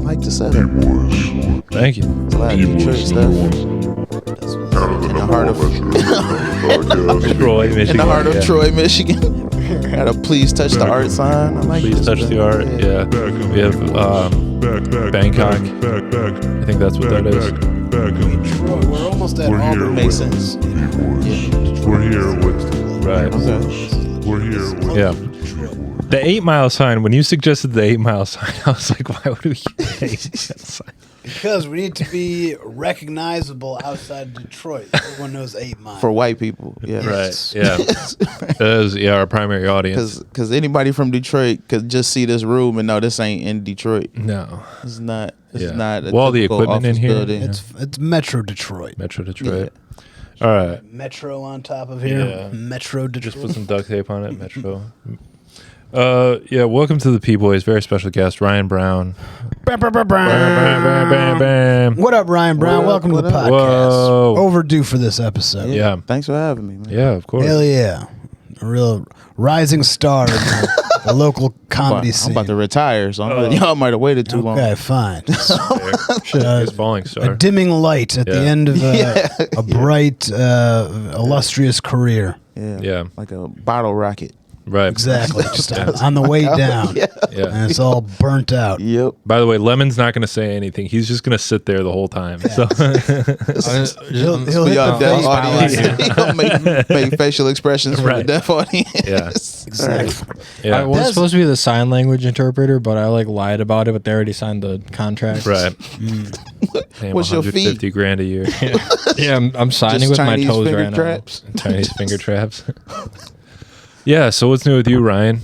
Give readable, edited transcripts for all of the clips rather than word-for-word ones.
like the setup. Thank you. It's a lot of Detroit stuff. In the heart of Troy, Michigan. in the heart of yeah. Troy, Michigan. Gotta please touch the art sign. I like Please this touch stuff. the art. Yeah. We have Bangkok. I think that's what that is. We're almost at Auburn. Makes sense. We're here with. Right. Okay. We're here with. Yeah. The 8 Mile sign, when you suggested the 8 Mile sign, I was like, why would we use the 8 Mile sign? Because we need to be recognizable outside Detroit. Everyone knows 8 Mile. For white people, yeah. Right. Yeah. That is, our primary audience. Because anybody from Detroit could just see this room and know this ain't in Detroit. No. It's not. It's Yeah. not. A Well, the typical equipment in office here. building. It's Metro Detroit. Metro Detroit. All right. Metro on top of here. Yeah. Metro Detroit. Just put some duct tape on it, Metro. Welcome to the P Boiz. Very special guest, Ryan Brown. What up, Ryan Brown? Welcome to the podcast. Whoa. Overdue for this episode. Yeah. Thanks for having me, man. Yeah, of course. Hell yeah. A real rising star in the local comedy I'm scene. about to retire, so y'all might have waited too long. Okay, fine. It's falling A star. dimming light at the Yeah. end of a bright, illustrious career. Yeah. Like a bottle rocket. Right. Exactly. Just on the way down. Yeah. Yeah. And it's all burnt out. Yep. By the way, Lemon's not going to say anything. He's just going to sit there the whole time. So He'll For hit y'all the deaf face audience, palette. he'll make facial expressions for the Right. deaf audience. Yeah. Exactly. yeah. I was supposed to be the sign language interpreter, but I lied about it. But they already signed the contract. Right. Pay him What's your fee? $150,000 a year. Yeah, I'm signing Just with my Chinese toes finger right traps. Chinese finger traps. Yeah. So what's new with you, Ryan?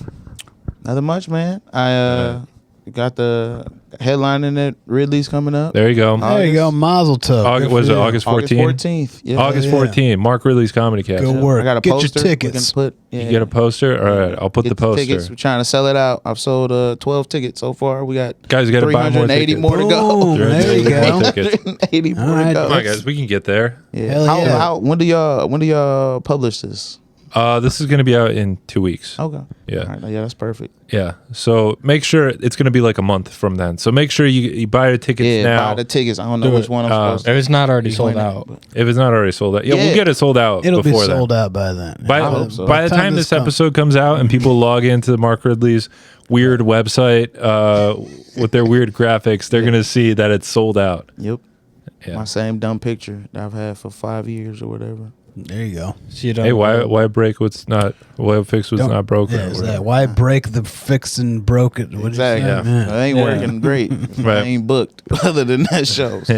Nothing much, man. I got the headlining at Ridley's coming up. There you go. There you go. Mazel tov. August, was it August 14th? August 14th. Yeah. August Yeah. 14th. Mark Ridley's Comedy Cast. Good work. I got a Get your poster. tickets. We can put, You get a poster? All right. I'll put Get the poster. tickets. We're trying to sell it out. I've sold 12 tickets so far. We got Guys, you got to buy more 380 tickets. more to go. Boom. There you go. 380 more All right. to go. Come on, guys. We can get there. Yeah. Hell yeah. How, when do y'all publish this? This is going to be out in 2 weeks. Okay. Yeah. All right. Yeah, that's perfect. Yeah. So make sure it's going to be like a month from then. So make sure you buy the tickets Yeah, now. buy the tickets. I don't know Do which it. one I'm supposed If to. it's not already sold Explain out. it, If it's not already sold out. Yeah, Yeah. we'll get it sold out It'll be before then. sold out by then. By, I hope so. by the time this episode comes out and people log into Mark Ridley's weird website with their weird graphics, they're going to see that it's sold out. Yep. Yeah. My same dumb picture that I've had for 5 years or whatever. There you go. So you don't Hey, why break what's not, why fix what's not broken? Yeah, or is whatever. that why break the fixed and broke it? What'd you say? Exactly. Yeah. It ain't Yeah. working great. Right. I ain't booked other than that show. So,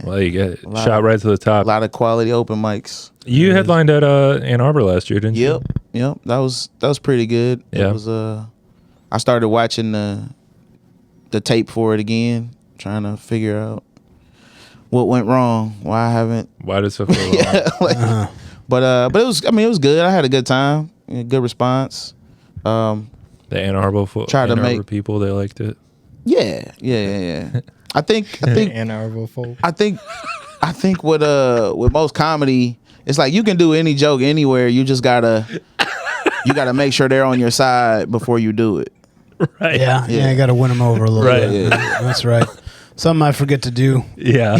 Well, you get it. lot Shot of- right to the a top. lot of quality open mics. You headlined at Ann Arbor last year, didn't you? Yep. That was pretty good. Yeah. It was I started watching the tape for it again, trying to figure out what went wrong, why I haven't. Why does it feel wrong? Yeah, like, but it was. I mean, it was good. I had a good time. Good response. The Ann Arbor, Try to Ann Arbor make- people, they liked it. Yeah. I think Ann Arbor folk. I think with most comedy, it's like you can do any joke anywhere. You just gotta make sure they're on your side before you do it. Right. Yeah, Yeah. I got to win them over a little Right. bit. That's right. Something I forget to do. Yeah.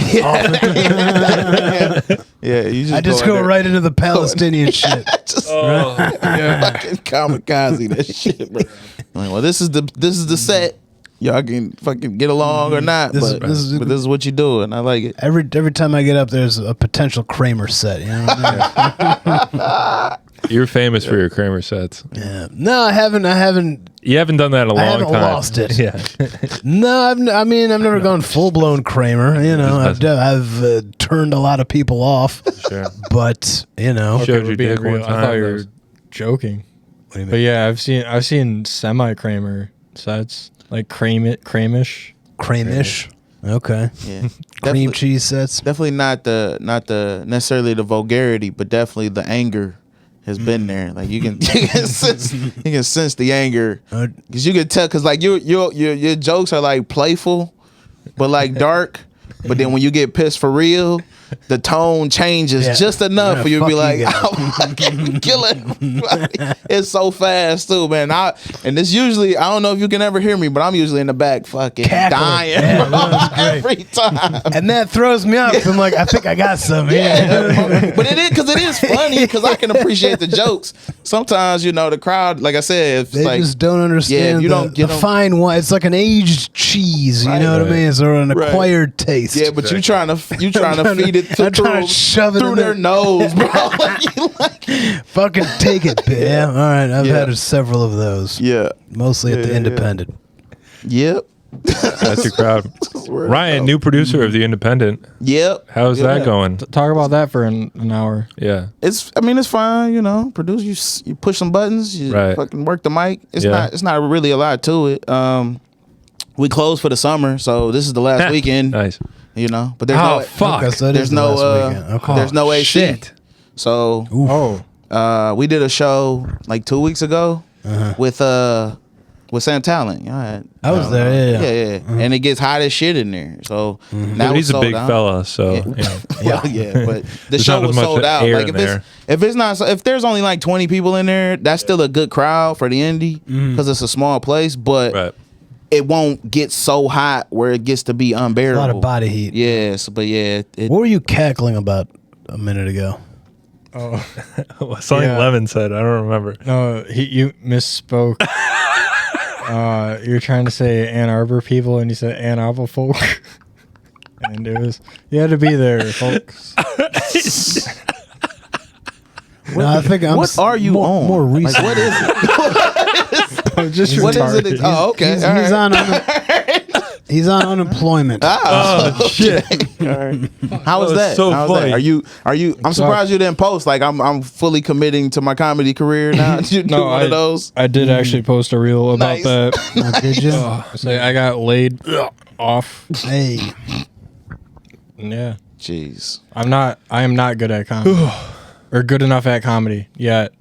Yeah, you just I just in go there, right into the Palestinian shit. just Oh, fucking kamikaze that shit, bro. I'm like, well, this is the set. Y'all can fucking get along or not, This but is- this is what you do, and I like it. Every time I get up, there's a potential Kramer set. You know what I mean? You're famous for your Kramer sets. Yeah. No, I haven't. You haven't done that in a long I haven't time. lost it. Yeah. No, I've never gone full blown Kramer. You know, I've turned a lot of people off, Sure. but you know, Showed your Would be dick real. one I time. thought you were joking. What do you mean? But yeah, I've seen semi Kramer sets like Kramish. Cramish. Okay. Yeah, Cream definitely, cheese sets. definitely not the necessarily the vulgarity, but definitely the anger has been there. Like you can sense the anger because you can tell because like your jokes are like playful, but like dark. But then when you get pissed for real, the tone changes just enough for you to be like, I'm fucking killing. It's so fast too, man. And it's usually, I don't know if you can ever hear me, but I'm usually in the back fucking dying every time. And that throws me off. I'm like, I think I got some. Yeah. But it is, because it is funny, because I can appreciate the jokes. Sometimes, the crowd, like I said, it's they like, just don't understand you don't the fine wine. It's like an aged cheese, you know what I mean? It's an acquired taste. Yeah, but you trying to feed it shove it through in their nose, bro. Fucking take it, bitch. Yeah, all right. I've had several of those. Yeah. Mostly at the Independent. Yep. That's your crowd. Ryan, new producer of the Independent. Yep. How's that going? Talk about that for an hour. Yeah. It's fine, produce, you push some buttons, you fucking work the mic. It's not really a lot to it. We closed for the summer, so this is the last weekend. Nice. But there's fuck. Okay, so there's no AC. Shit. So we did a show like 2 weeks ago with Sam Talent. I was there. Yeah. And it gets hot as shit in there. So now But he's a big fella, so but the show was sold out. Like if there's only like 20 people in there, that's still a good crowd for the indie because it's a small place, but it won't get so hot where it gets to be unbearable. A lot of body heat. Yes, but what were you cackling about a minute ago? Oh, something Lemon said. I don't remember. No, you misspoke. You're trying to say Ann Arbor people, and you said Ann Arbor folk. And it was, you had to be there, folks. No, I think I'm. What are you on? More recent. Like, what is it? I'm just What is retarded. it? Oh, okay. He's on unemployment. Oh shit! How was that? So How was funny. that? Are you? I'm surprised you didn't post. Like I'm fully committing to my comedy career now. Did you do one of those? I did actually post a reel about Nice. that. Did you? Say I got laid off. Hey. Yeah, Jeez. I am not good at comedy, or good enough at comedy yet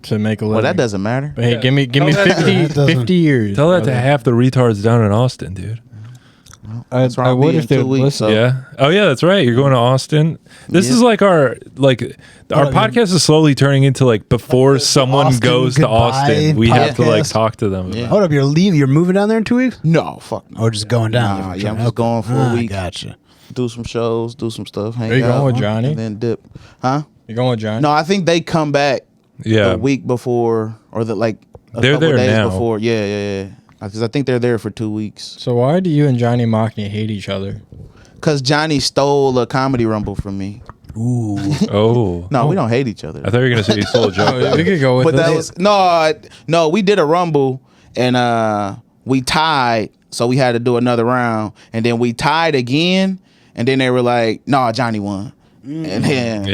to make a living. Well, that doesn't matter. But hey, give me Tell that 50 years. Tell that to half the retards down in Austin, dude. I would if they would listen. Yeah. Oh yeah, that's right. You're going to Austin. This is like our podcast is slowly turning into like before someone Austin goes to goodbye Austin, we have to like podcast. talk to them. Yeah. Hold up, you're moving down there in 2 weeks? No, fuck no. Or just going down? Nah, yeah, I'm just going for a week. Gotcha. Do some shows, do some stuff. Hang Are you out, going with Johnny? and then dip. Huh? You going with John? No, I think they come back Yeah. the week before, or a They're couple there days now. before. Yeah. Because I think they're there for 2 weeks. So why do you and Johnny Mockney hate each other? Because Johnny stole a comedy rumble from me. Ooh. Oh. No, we don't hate each other. I thought you were gonna say you stole a joke. We could go with But that this. was no. We did a rumble and we tied, so we had to do another round, and then we tied again, and then they were like, "No, Johnny won," and then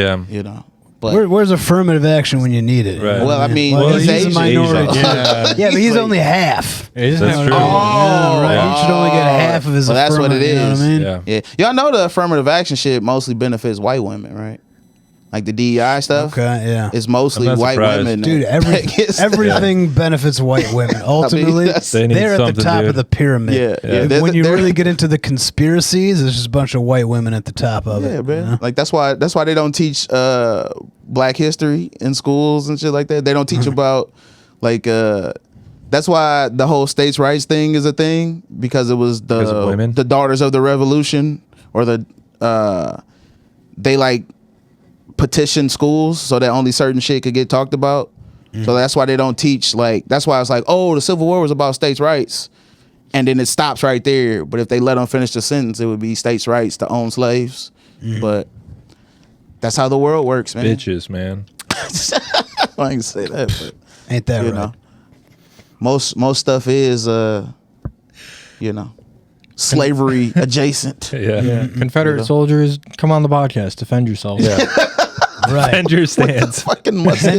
But Where's affirmative action when you need it? Right. well, I mean, Well, he's he's a Asian. minority. Yeah. Yeah, but he's only half. It's That's not- true. Yeah, right. He should only get half of his Well, that's what it affirmative, you know is. what I mean? Yeah. Yeah, y'all know the affirmative action shit mostly benefits white women, right? Like the DEI stuff. Okay, yeah. It's mostly I'm not white surprised. women. Dude, that gets- everything benefits white women. Ultimately, that's- They need they're at the something, top dude. of the pyramid. Yeah. When you They're- really get into the conspiracies, there's just a bunch of white women at the top of Yeah, it. man. you know? Like that's why they don't teach Black history in schools and shit like that. They don't teach about like that's why the whole states' rights thing is a thing, because it was Because of women? the daughters of the revolution, or they like petition schools so that only certain shit could get talked about. So that's why they don't teach, like, that's why it's like, oh, the Civil War was about states' rights, and then it stops right there. But if they let them finish the sentence, it would be states' rights to own slaves. But that's how the world works, man. Bitches, man. I ain't say that, but Ain't that you right? know, most stuff is slavery adjacent. Yeah. Confederate soldiers, come on the podcast, defend yourself. Yeah. Right. Defend your stance. Fucking mustache.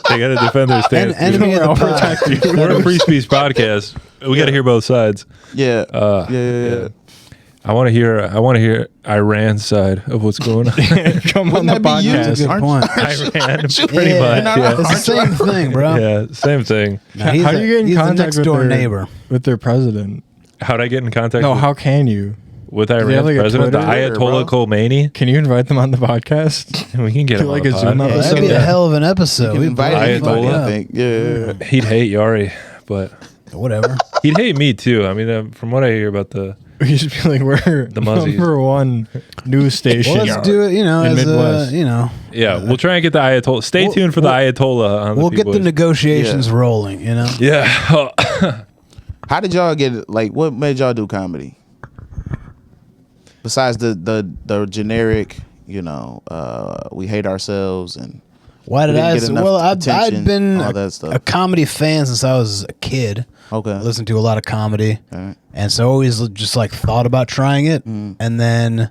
They gotta defend their stance. Enemy of the pod. We're a free speech podcast. We gotta hear both sides. Yeah. Yeah. I want to hear Iran's side of what's going on. Come on the Wouldn't that be you? That's a podcast. good point. Iran, pretty Yeah. much. Yeah. It's the same thing, bro. Yeah, same thing. Nah, he's How do you get in he's the contact next with door their neighbor? with their president? How'd I get in contact? No, with, how can you? with they have, Iran's like, a president, the Twitter, Ayatollah Khomeini. Can you invite them on the podcast? We can get Do him like on a the Zoom pod. episode? That'd be a hell of an episode. You can invite anybody, Ayatollah. I think. Yeah. He'd hate Yari, but Whatever. he'd hate me too. I mean, from what I hear about the We should be like, we're The Muzzies. number one news station. Well, let's do it, in as Midwest. yeah, we'll try and get the Ayatollah. Stay We'll- tuned for the Ayatollah. On we'll the get the P-Boiz. negotiations rolling, Yeah. How did y'all get like? What made y'all do comedy? Besides the generic, we hate ourselves and Why did we didn't I? get enough Well, I'd attention, been all that stuff. a comedy fan since I was a kid. Okay. I listened to a lot of comedy, Alright. and so always just like thought about trying it. Mm. And then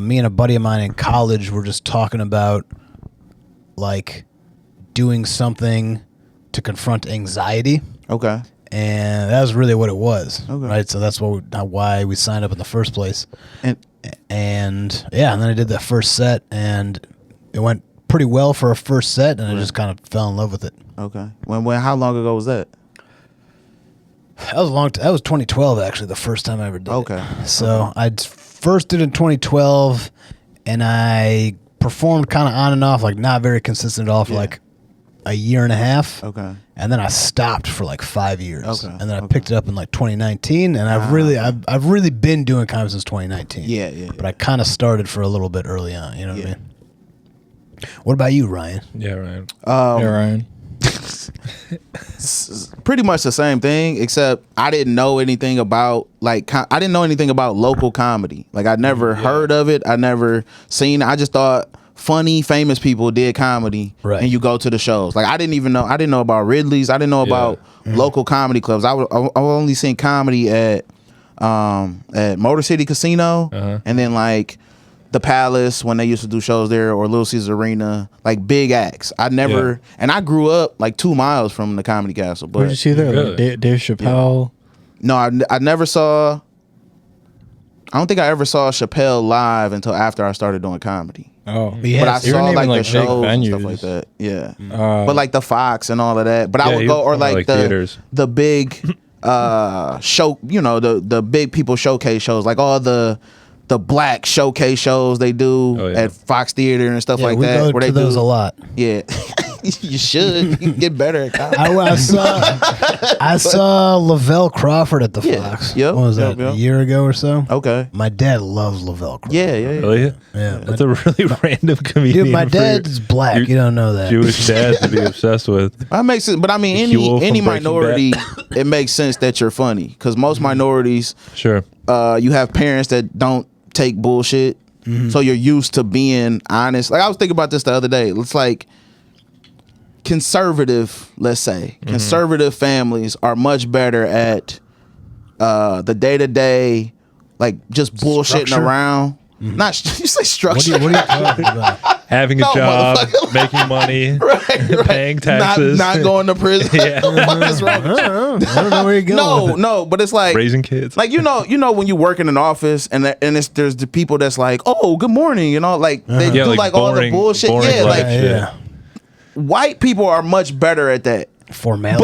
me and a buddy of mine in college were just talking about like doing something to confront anxiety, Okay. and that was really what it was. Okay. Right, so that's why we signed up in the first place. And And then I did that first set, and it went pretty well for a first set, and I just kind of fell in love with it. okay. When? How long ago was that? That was that was 2012 actually, the first time I ever did Okay. it. So I first did it in 2012, and I performed kind of on and off, like not very consistent at all for Yeah. like a year and a half. Okay. And then I stopped for like 5 years. Okay, And then I okay. picked it up in like 2019, and I've really been doing comedy since 2019. Yeah. But I kind of started for a little bit early on, you know what I mean? What about you, Ryan? Yeah, right. Yeah, Ryan. Pretty much the same thing, except I didn't know anything about I didn't know anything about local comedy. Like I never heard of it. I never seen it. I just thought funny, famous people did comedy, Right. and you go to the shows. Like I didn't know about Ridley's. I didn't know about local comedy clubs. I only seen comedy at Motor City Casino, and then like the Palace when they used to do shows there, or Little Caesars Arena, like big acts. I never, and I grew up like 2 miles from the Comedy Castle. What did you But see there? Really? Like Dave Chappelle. no, I never saw. I don't think I ever saw Chappelle live until after I started doing comedy. Oh, Yeah, But I they weren't saw even, like the big shows and stuff venues. like that. Yeah, Uh, but like the Fox and all of that. But I Yeah, would you go, or would like the theaters. the big show. The big people showcase shows, like all the black showcase shows they do Oh, yeah. at Fox Theater and stuff Yeah, like we that. go Where to they those do a lot. Yeah, you should. You can get better at comedy. I saw Lavelle Crawford at the Yeah. Fox. Yep. What was Yep, that, yep. a year ago or so? Okay. My dad loves Lavelle Crawford. Yeah. Really? Yeah. That's a really random comedian. Dude, my for your dad's black. You don't know that. Jewish dad to be obsessed with. That makes sense, but I mean, Huel from any Breaking minority, it makes sense that you're funny because most minorities, Sure. you have parents that don't take bullshit, so you're used to being honest. Like I was thinking about this the other day. It's like conservative, let's say, conservative families are much better at the day to day, like just bullshitting Structure? around. Not you say structure. What are you talking about? Having a No, job, motherfucker. making money, right. paying taxes, not going to prison. Yeah. What is wrong with you? I don't know where you're going. with it. No, but it's like raising kids. like you know when you work in an office and there's the people that's like, oh, good morning, like they Yeah, do like like all the boring- bullshit. boring Yeah, life like shit. Yeah. white people are much better at that. Formalities.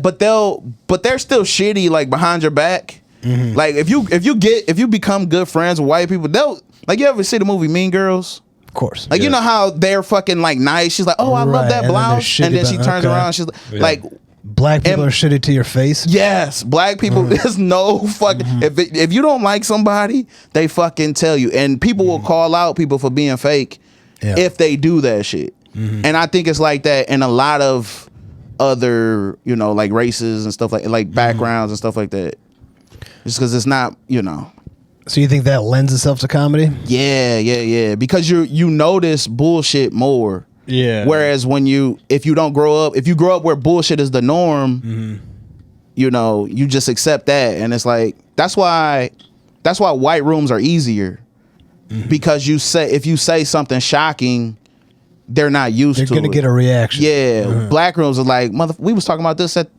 But they're still shitty like behind your back. Like if you become good friends with white people, they'll like you ever see the movie Mean Girls? Of course. Like you know how they're fucking like nice. She's like, oh, I love Right, that and then they're blouse, shitty and then she about- turns okay. around. She's Yeah. like, Black people and- are shitty to your face. yes, black people. There's no fucking. If you don't like somebody, they fucking tell you, and people will call out people for being fake Yeah. if they do that shit. And I think it's like that in a lot of other, like races and stuff like backgrounds and stuff like that. Just because it's not, So you think that lends itself to comedy? Yeah. Because you notice bullshit more. yeah. Whereas if you grow up where bullshit is the norm, you just accept that, and it's like that's why white rooms are easier, because if you say something shocking, they're not used They're to gonna it. get a reaction. Yeah, black rooms are like we was talking about this at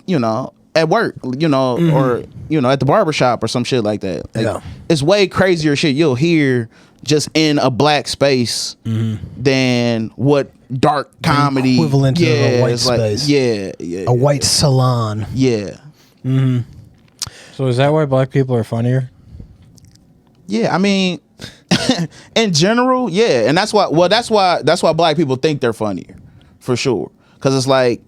work, or at the barbershop or some shit like that. Like, Yeah. it's way crazier shit you'll hear just in a black space than what dark comedy equivalent of a white it's like- space. yeah, A white salon. yeah. So is that why black people are funnier? Yeah, I mean, in general, yeah, and that's why black people think they're funnier, for sure. Because it's like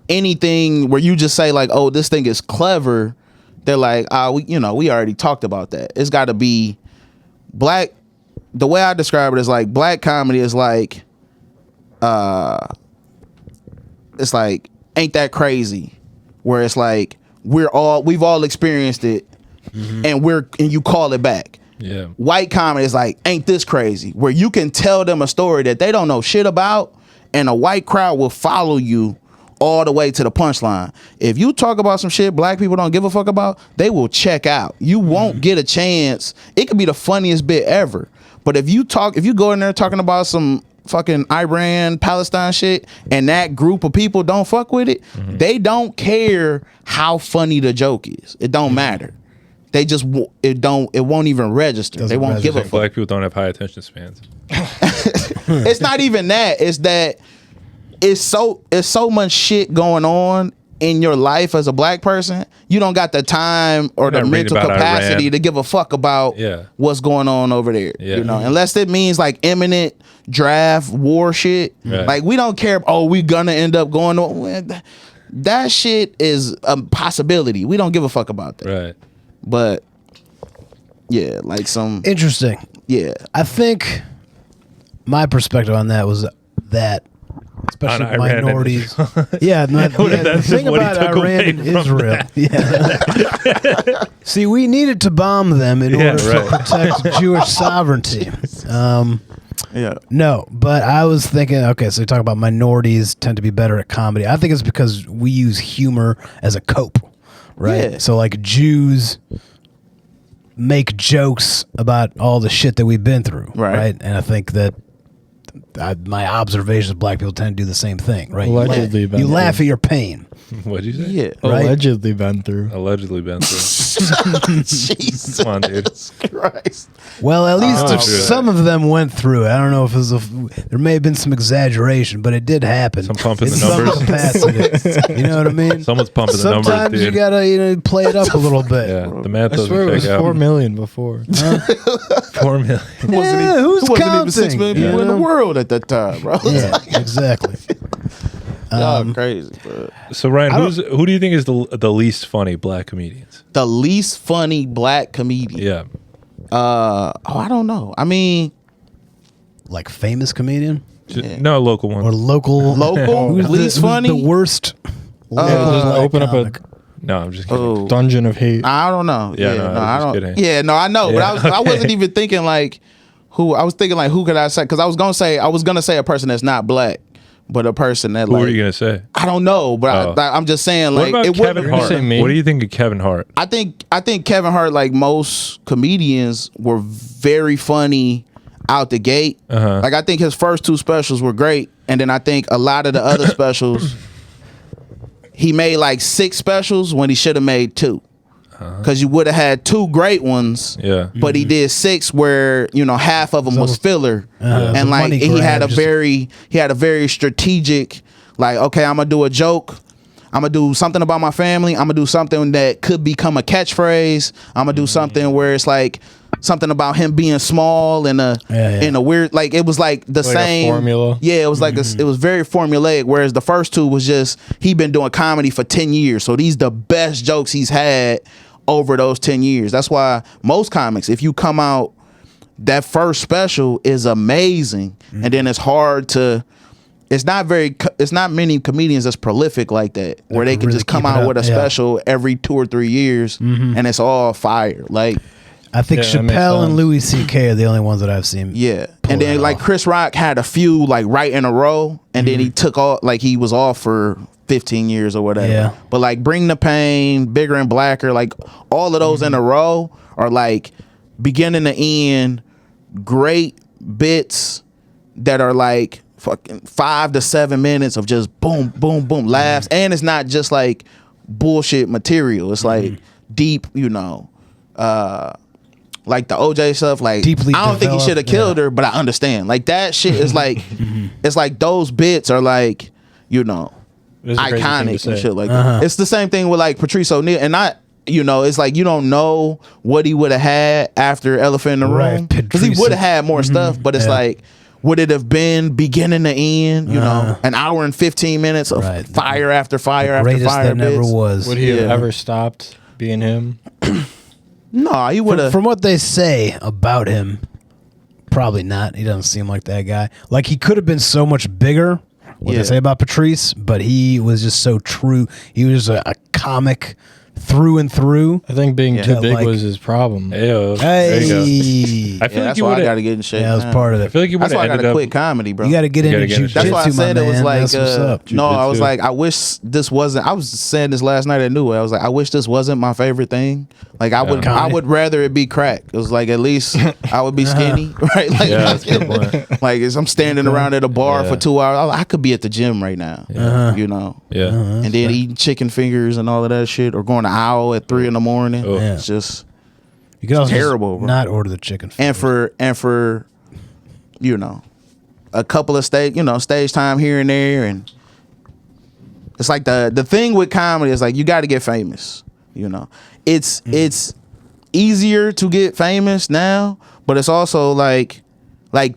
anything where you just say like, oh, this thing is clever, they're like, we already talked about that. It's got to be black. The way I describe it is like black comedy is like, it's like ain't that crazy, where it's like we've all experienced it, and you call it back. Yeah. White comedy is like, ain't this crazy? Where you can tell them a story that they don't know shit about, and a white crowd will follow you all the way to the punchline. If you talk about some shit black people don't give a fuck about, they will check out. You won't get a chance. It could be the funniest bit ever. But if you go in there talking about some fucking Iran, Palestine shit, and that group of people don't fuck with it, they don't care how funny the joke is. It don't matter. They just it won't even register. They won't give a fuck. Black people don't have high attention spans. It's not even that. It's that it's so much shit going on in your life as a black person. You don't got the time or the mental capacity to give a fuck about what's going on over there. Yeah. You know, unless it means like imminent draft war shit. Right. Like we don't care. Oh, we gonna end up going on. That shit is a possibility. We don't give a fuck about that. Right. But yeah, like some Interesting. yeah. I think my perspective on that was that, especially On Iran minorities. The thing about Iran and Israel. Yeah. See, we needed to bomb them in order to protect Jewish sovereignty. Yeah. No, but I was thinking, okay, so you talk about minorities tend to be better at comedy. I think it's because we use humor as a cope, right? Yeah. So like Jews make jokes about all the shit that we've been through, right? And I think that my observations of black people tend to do the same thing, right? Allegedly you laugh at your pain. What'd you say? Yeah. Right? Allegedly been through. Allegedly been through. Jesus Come on, dude. Christ. Well, at least Oh, some of them went through it. I don't know if it was there may have been some exaggeration, but it did happen. Some pumping in the some numbers. capacity. You know what I mean? Someone's pumping the numbers, Sometimes you dude. gotta play it up a little bit. Yeah, the math I doesn't swear it was check out. 4 million before. 4 million. Yeah, who's Wasn't counting? even 6 million people in the world at that time, bro. Yeah, exactly. Y'all crazy, bro. So Ryan, who do you think is the least funny black comedians? The least funny black comedian. Yeah. I don't know. I mean, Like famous comedian No, local one. or local. Local? Least funny? The worst. Yeah, just open up comic. No, I'm just kidding. oh, a dungeon of hate. I don't know. Yeah, no, I was I just don't. kidding. Yeah, no, I know, Yeah, but I wasn't okay. even thinking like who. I was thinking like who could I say? Because I was gonna say a person that's not black, but a person that Who like are you gonna say? I don't know, but Oh. I'm just saying What like about Kevin gonna Hart? say me? What do you think of Kevin Hart? I think Kevin Hart, like most comedians, were very funny out the gate. Like I think his first two specials were great, and then I think a lot of the other specials, he made like 6 specials when he should have made 2, because you would have had 2 great ones. Yeah. But he did 6 where half of them was filler, and a like money he had grab, a very strategic, like, okay, I'm gonna do a joke. I'm gonna do something about my family. I'm gonna do something that could become a catchphrase. I'm gonna do something where it's like something about him being small and in a weird, like it was like the Like a same formula. Yeah, it was like it was very formulaic. Whereas the first 2 was just he been doing comedy for 10 years, so these the best jokes he's had over those 10 years. That's why most comics, if you come out, that first special is amazing, and then it's hard to. It's not many comedians that's prolific like that, where they can really just come keep it out up, with a yeah. special every 2 or 3 years, and it's all fire. Like, I think Yeah, that makes Chappelle and sense. Louis C.K. are the only ones that I've seen. yeah. pull And then that like off. Chris Rock had a few like right in a row, and then he took all, like he was off for 15 years or whatever. Yeah. But like Bring the Pain, Bigger and Blacker, like all of those in a row are like beginning to end great bits that are like fucking 5 to 7 minutes of just boom, boom, boom laughs. And it's not just like bullshit material. It's like deep, like the OJ stuff, like Deeply I don't think he should have developed, killed her, but I understand. Like that shit is like it's like those bits are like, It's a crazy thing to iconic and say. shit like that. It's the same thing with like Patrice O'Neal, and not you know, it's like you don't know what he would have had after Elephant in the Room, because he would have had more stuff, but it's like, would it have been beginning to end, you know, an hour and 15 minutes of fire after fire after fire that never was. Would he have ever stopped being him? No, he would have. From what they say about him, probably not. He doesn't seem like that guy. Like, he could have been so much bigger, what they say about Patrice, but he was just so true. He was a comic through and through. I think being too big was his problem. Ew. Hey, there you go. I feel like that's you why would I got to get in shape. that was part of it. I feel like you would That's have why I got ended to up. quit comedy, bro. You got to get into gotta get into jujitsu. That's why I said my it was man. like, That's what's up. no, I was Jujitsu. like, I wish this wasn't. I was saying this last night at New Way. I was like, I wish this wasn't my favorite thing. Like, I would rather it be crack. It was like, at least I would be skinny, right? Like, Yeah, that's a good point. like, as I'm standing around at a bar for 2 hours, I could be at the gym right now, you know. Yeah. And then eating chicken fingers and all of that shit, or going to Owl at 3 a.m. Oh. Yeah. It's just You can also terrible, just bro. not order the chicken. and for you know, a couple of stage time here and there, and it's like the thing with comedy is like, you got to get famous, you know. It's easier to get famous now, but it's also like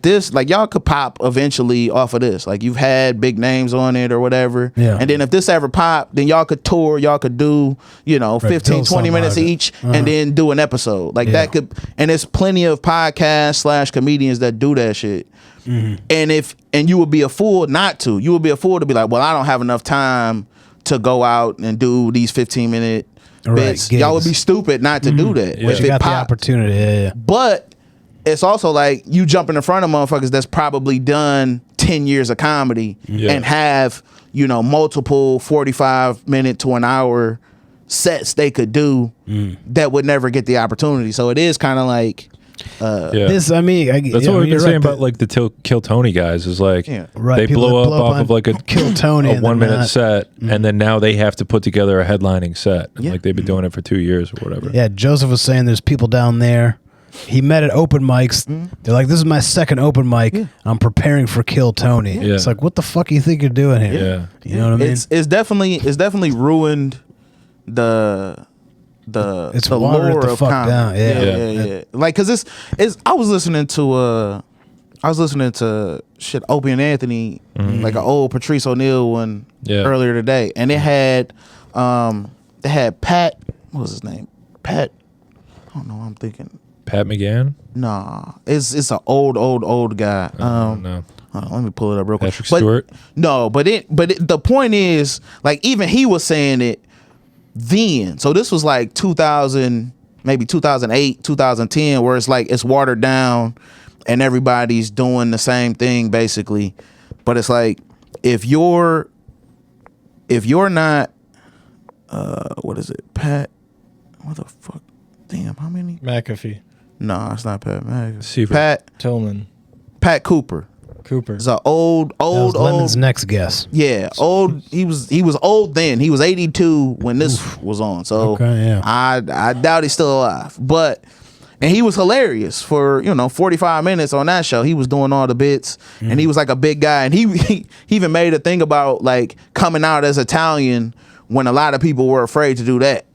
this, like, y'all could pop eventually off of this. Like, you've had big names on it or whatever. Yeah. And then if this ever pop, then y'all could tour, y'all could do, you know, 15, build 20 something minutes out of it. each, and then do an episode. Like, that could, and there's plenty of podcasts / comedians that do that shit. And you would be a fool not to. You would be a fool to be like, well, I don't have enough time to go out and do these 15-minute bits. Y'all would be stupid not to do that. Yeah. If You it got the popped. opportunity. Yeah. But it's also like, you jump in front of motherfuckers that's probably done 10 years of comedy and have, you know, multiple 45-minute to an hour sets they could do that would never get the opportunity. So it is kind of like, Yeah. This, I mean, That's what we've been saying about like the Kill Tony guys is like Right, they people blow that up blow up off of on like a Kill Tony a and 1 they're minute not- set, and then now they have to put together a headlining set. And, like, they've been doing it for 2 years or whatever. Yeah, Joseph was saying there's people down there. He met at open mics. They're like, this is my second open mic. I'm preparing for Kill Tony. Yeah. It's like, what the fuck you think you're doing here? Yeah. You know what I mean? it's definitely ruined the It's the watered lore the of fuck comedy. down. Yeah. Like, cause it's I was listening to shit Opie and Anthony, like an old Patrice O'Neal one earlier today, and it had Pat, what was his name? Pat, I don't know, I'm thinking, Pat McGann? nah, it's an old guy. No. Hold on, let me pull it up real quick. Patrick Stewart? No, but the point is, like, even he was saying it then. So this was like 2000, maybe 2008, 2010, where it's like, it's watered down and everybody's doing the same thing basically. But it's like, if you're not, what is it? Pat, what the fuck? Damn, how many? McAfee. No, it's not Pat McAfee. Seifert. Pat Cooper. It's an old Lemon's next guess. Yeah, old. He was old then. He was 82 when this was on. So Okay, yeah. I doubt he's still alive. And he was hilarious for 45 minutes on that show. He was doing all the bits, and he was like a big guy. And he even made a thing about like coming out as Italian when a lot of people were afraid to do that.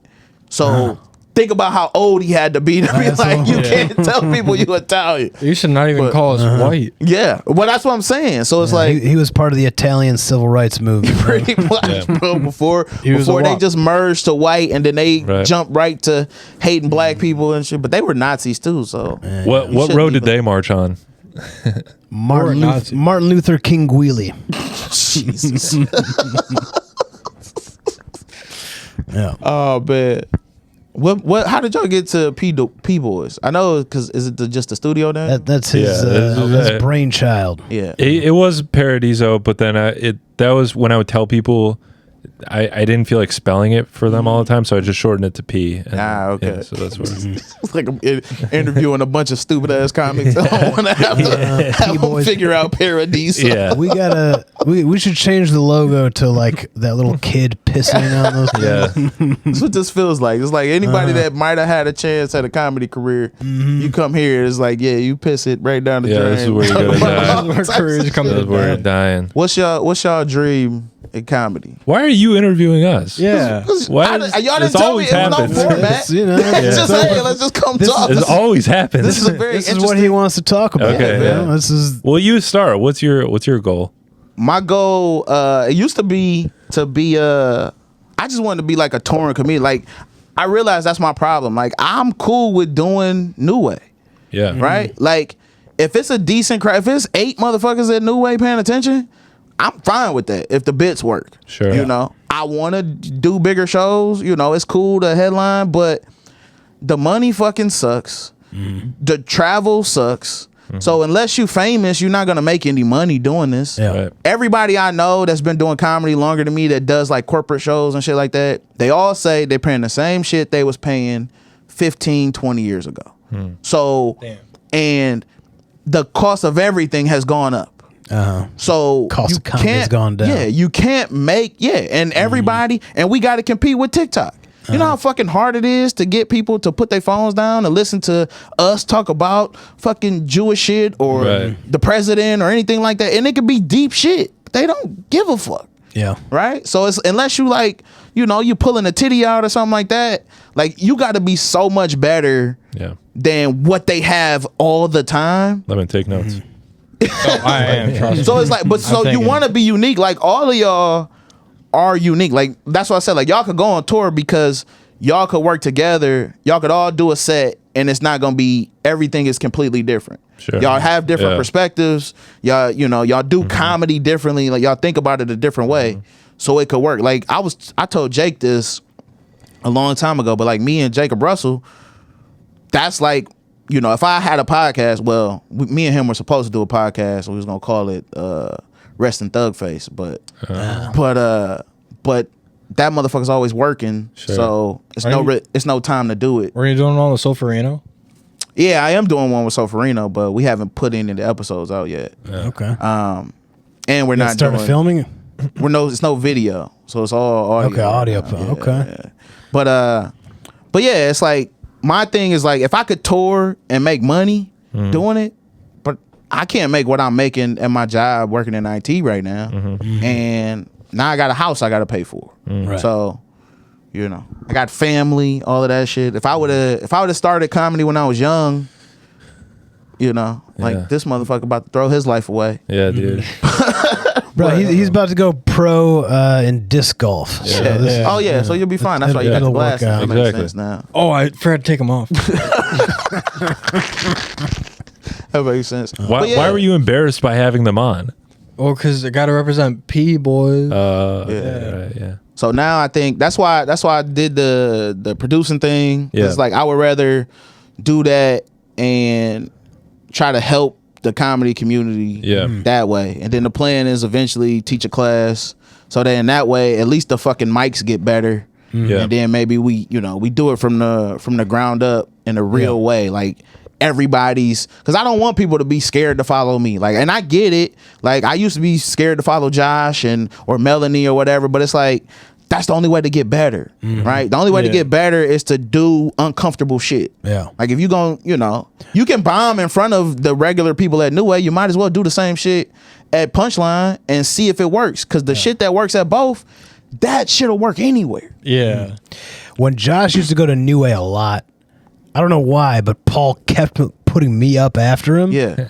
So. Think about how old he had to be like, you can't tell people you Italian. You should not even call us white. Yeah, well, that's what I'm saying. So it's like, he was part of the Italian civil rights movement. pretty much, bro. Before was a they wop. just merged to white, and then they Right. jumped right to hating black people and shit. But they were Nazis too. So What shouldn't road did even- they march on? Martin Nazi. Luther King Greeley. Jesus. Yeah. Oh man. What? How did y'all get to P Boiz? I know, because is it just the studio now? That's his, Yeah, his brainchild. Yeah. It was Paradizo, but then that was when I would tell people I didn't feel like spelling it for them all the time, so I just shortened it to P. And, Okay. yeah, so that's what. It's like I'm interviewing a bunch of stupid ass comics. I don't want to have them P-Boiz. figure out Paradiso. Yeah. We should change the logo to like that little kid pissing on those things. Yeah. That's what this feels like. It's like anybody that might have had a chance at a comedy career, you come here, it's like, yeah, you piss it right down the Yeah, drain. this is where you're gonna die. Our careers come That's to where you're that. dying. What's y'all dream in comedy. Why are you interviewing us? Yeah. Why Y'all this didn't tell me always it was no happens. format. You know, Just hey, let's just come talk. This always happens. This is a very this is interesting. what he wants to talk about. Okay, you know? yeah. This is Well, you start. What's your goal? My goal, it used to be I just wanted to be like a touring comedian. Like, I realized that's my problem. Like, I'm cool with doing New Way, Yeah. right? Like, if it's a decent crowd, if it's 8 motherfuckers at New Way paying attention, I'm fine with that if the bits work. Sure. You know, I want to do bigger shows. You know, it's cool to headline, but the money fucking sucks. The travel sucks. So unless you famous, you're not gonna make any money doing this. Yeah. Right. Everybody I know that's been doing comedy longer than me that does like corporate shows and shit like that, they all say they're paying the same shit they was paying 15, 20 years ago. So, and the cost of everything has gone up. So Cost you of comedy has can't- gone down. Yeah, you can't make and everybody and we got to compete with TikTok. You know how fucking hard it is to get people to put their phones down and listen to us talk about fucking Jewish shit or Right. the president or anything like that, and it could be deep shit. They don't give a fuck, yeah. right? So it's unless you like, you know, you pulling a titty out or something like that, like you got to be so much better Yeah. than what they have all the time. Let me take notes. Oh, I am. Trust me. So it's like, but so you thinking. want to be unique. Like all of y'all are unique. Like that's what I said. Like y'all could go on tour because y'all could work together. Y'all could all do a set, and it's not gonna be everything is completely different. Sure. Y'all have different Yeah. perspectives. Y'all, you know, y'all do comedy differently. Like y'all think about it a different way, so it could work. Like I told Jake this a long time ago, but like me and Jacob Russell, that's like, you know, if I had a podcast, well, me and him were supposed to do a podcast. We was gonna call it Rest in Thug Face, but that motherfucker's always working, Sure. so it's it's no time to do it. Were you doing all the Sofarino? Yeah, I am doing one with Sofarino, but we haven't put any of the episodes out yet. Okay. And we're not Started doing filming. it's no video, so it's all audio. Okay, audio. Yeah, Okay. yeah. But yeah, it's like my thing is like if I could tour and make money doing it, but I can't make what I'm making at my job working in IT right now, and now I got a house I got to pay for. Right. So, you know, I got family, all of that shit. If I would have started comedy when I was young, you know, like Yeah. this motherfucker about to throw his life away. Yeah, dude. Bro, he's about to go pro in disc golf. Yeah. So this- Oh yeah, so you'll be fine. That's why you got the It'll work glasses. out. That makes Exactly. sense now. Oh, I forgot to take them off. That makes sense. Why, But yeah, why were you embarrassed by having them on? Oh, because I got to represent P Boiz. Right, yeah. So now I think that's why I did the producing thing. Yeah. It's like I would rather do that and try to help the comedy community Yeah. that way. And then the plan is eventually teach a class so that in that way at least the fucking mics get better. Yeah. And then maybe we do it from the ground up in a real way. Like everybody's, because I don't want people to be scared to follow me. Like, and I get it. Like I used to be scared to follow Josh or Melanie or whatever, but it's like that's the only way to get better, right? The only way to get better is to do uncomfortable shit. Yeah. Like if you gon', you can bomb in front of the regular people at New Way, you might as well do the same shit at Punchline and see if it works. Because the shit that works at both, that shit'll work anywhere. Yeah. When Josh used to go to New Way a lot, I don't know why, but Paul kept putting me up after him. Yeah.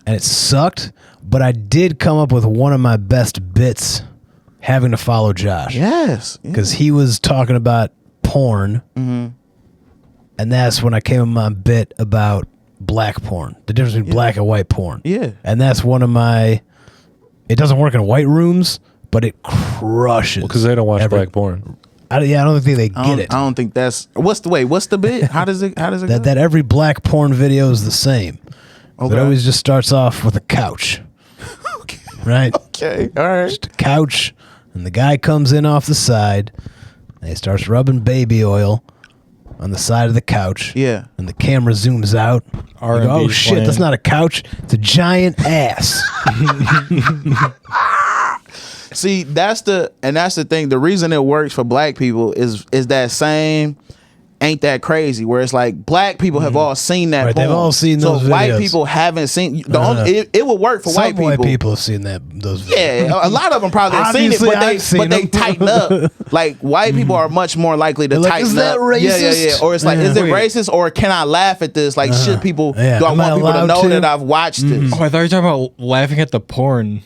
And it sucked, but I did come up with one of my best bits having to follow Josh. Yes. Because he was talking about porn. And that's when I came up with my bit about black porn. The difference between black and white porn. Yeah. And that's one of my... It doesn't work in white rooms, but it crushes. Because they don't watch every- black porn. I don't think they get it. I don't think that's what's the bit? How does it go? That every black porn video is the same. Okay. It always just starts off with a couch. Right? Okay. All right. Just a couch, and the guy comes in off the side, and he starts rubbing baby oil on the side of the couch. Yeah. And the camera zooms out. You R&B go, oh shit, playing. that's not a couch. It's a giant ass. See, that's the thing. The reason it works for black people is that same ain't that crazy. Where it's like black people have all seen that. Right, they've porn. all seen so those if white videos. people haven't seen. It would work for Some white people. have seen those videos. Yeah, a lot of them probably have seen it, Obviously, but I've seen they them. tighten up. Like white people are much more likely to They're like, tighten "Is that up. racist?" Yeah. Or it's like, Yeah. is it Wait. racist or can I laugh at this? Like, should people? Yeah. Do I Am I want people to allowed know to? that I've watched this? Oh, I thought you were talking about laughing at the porn.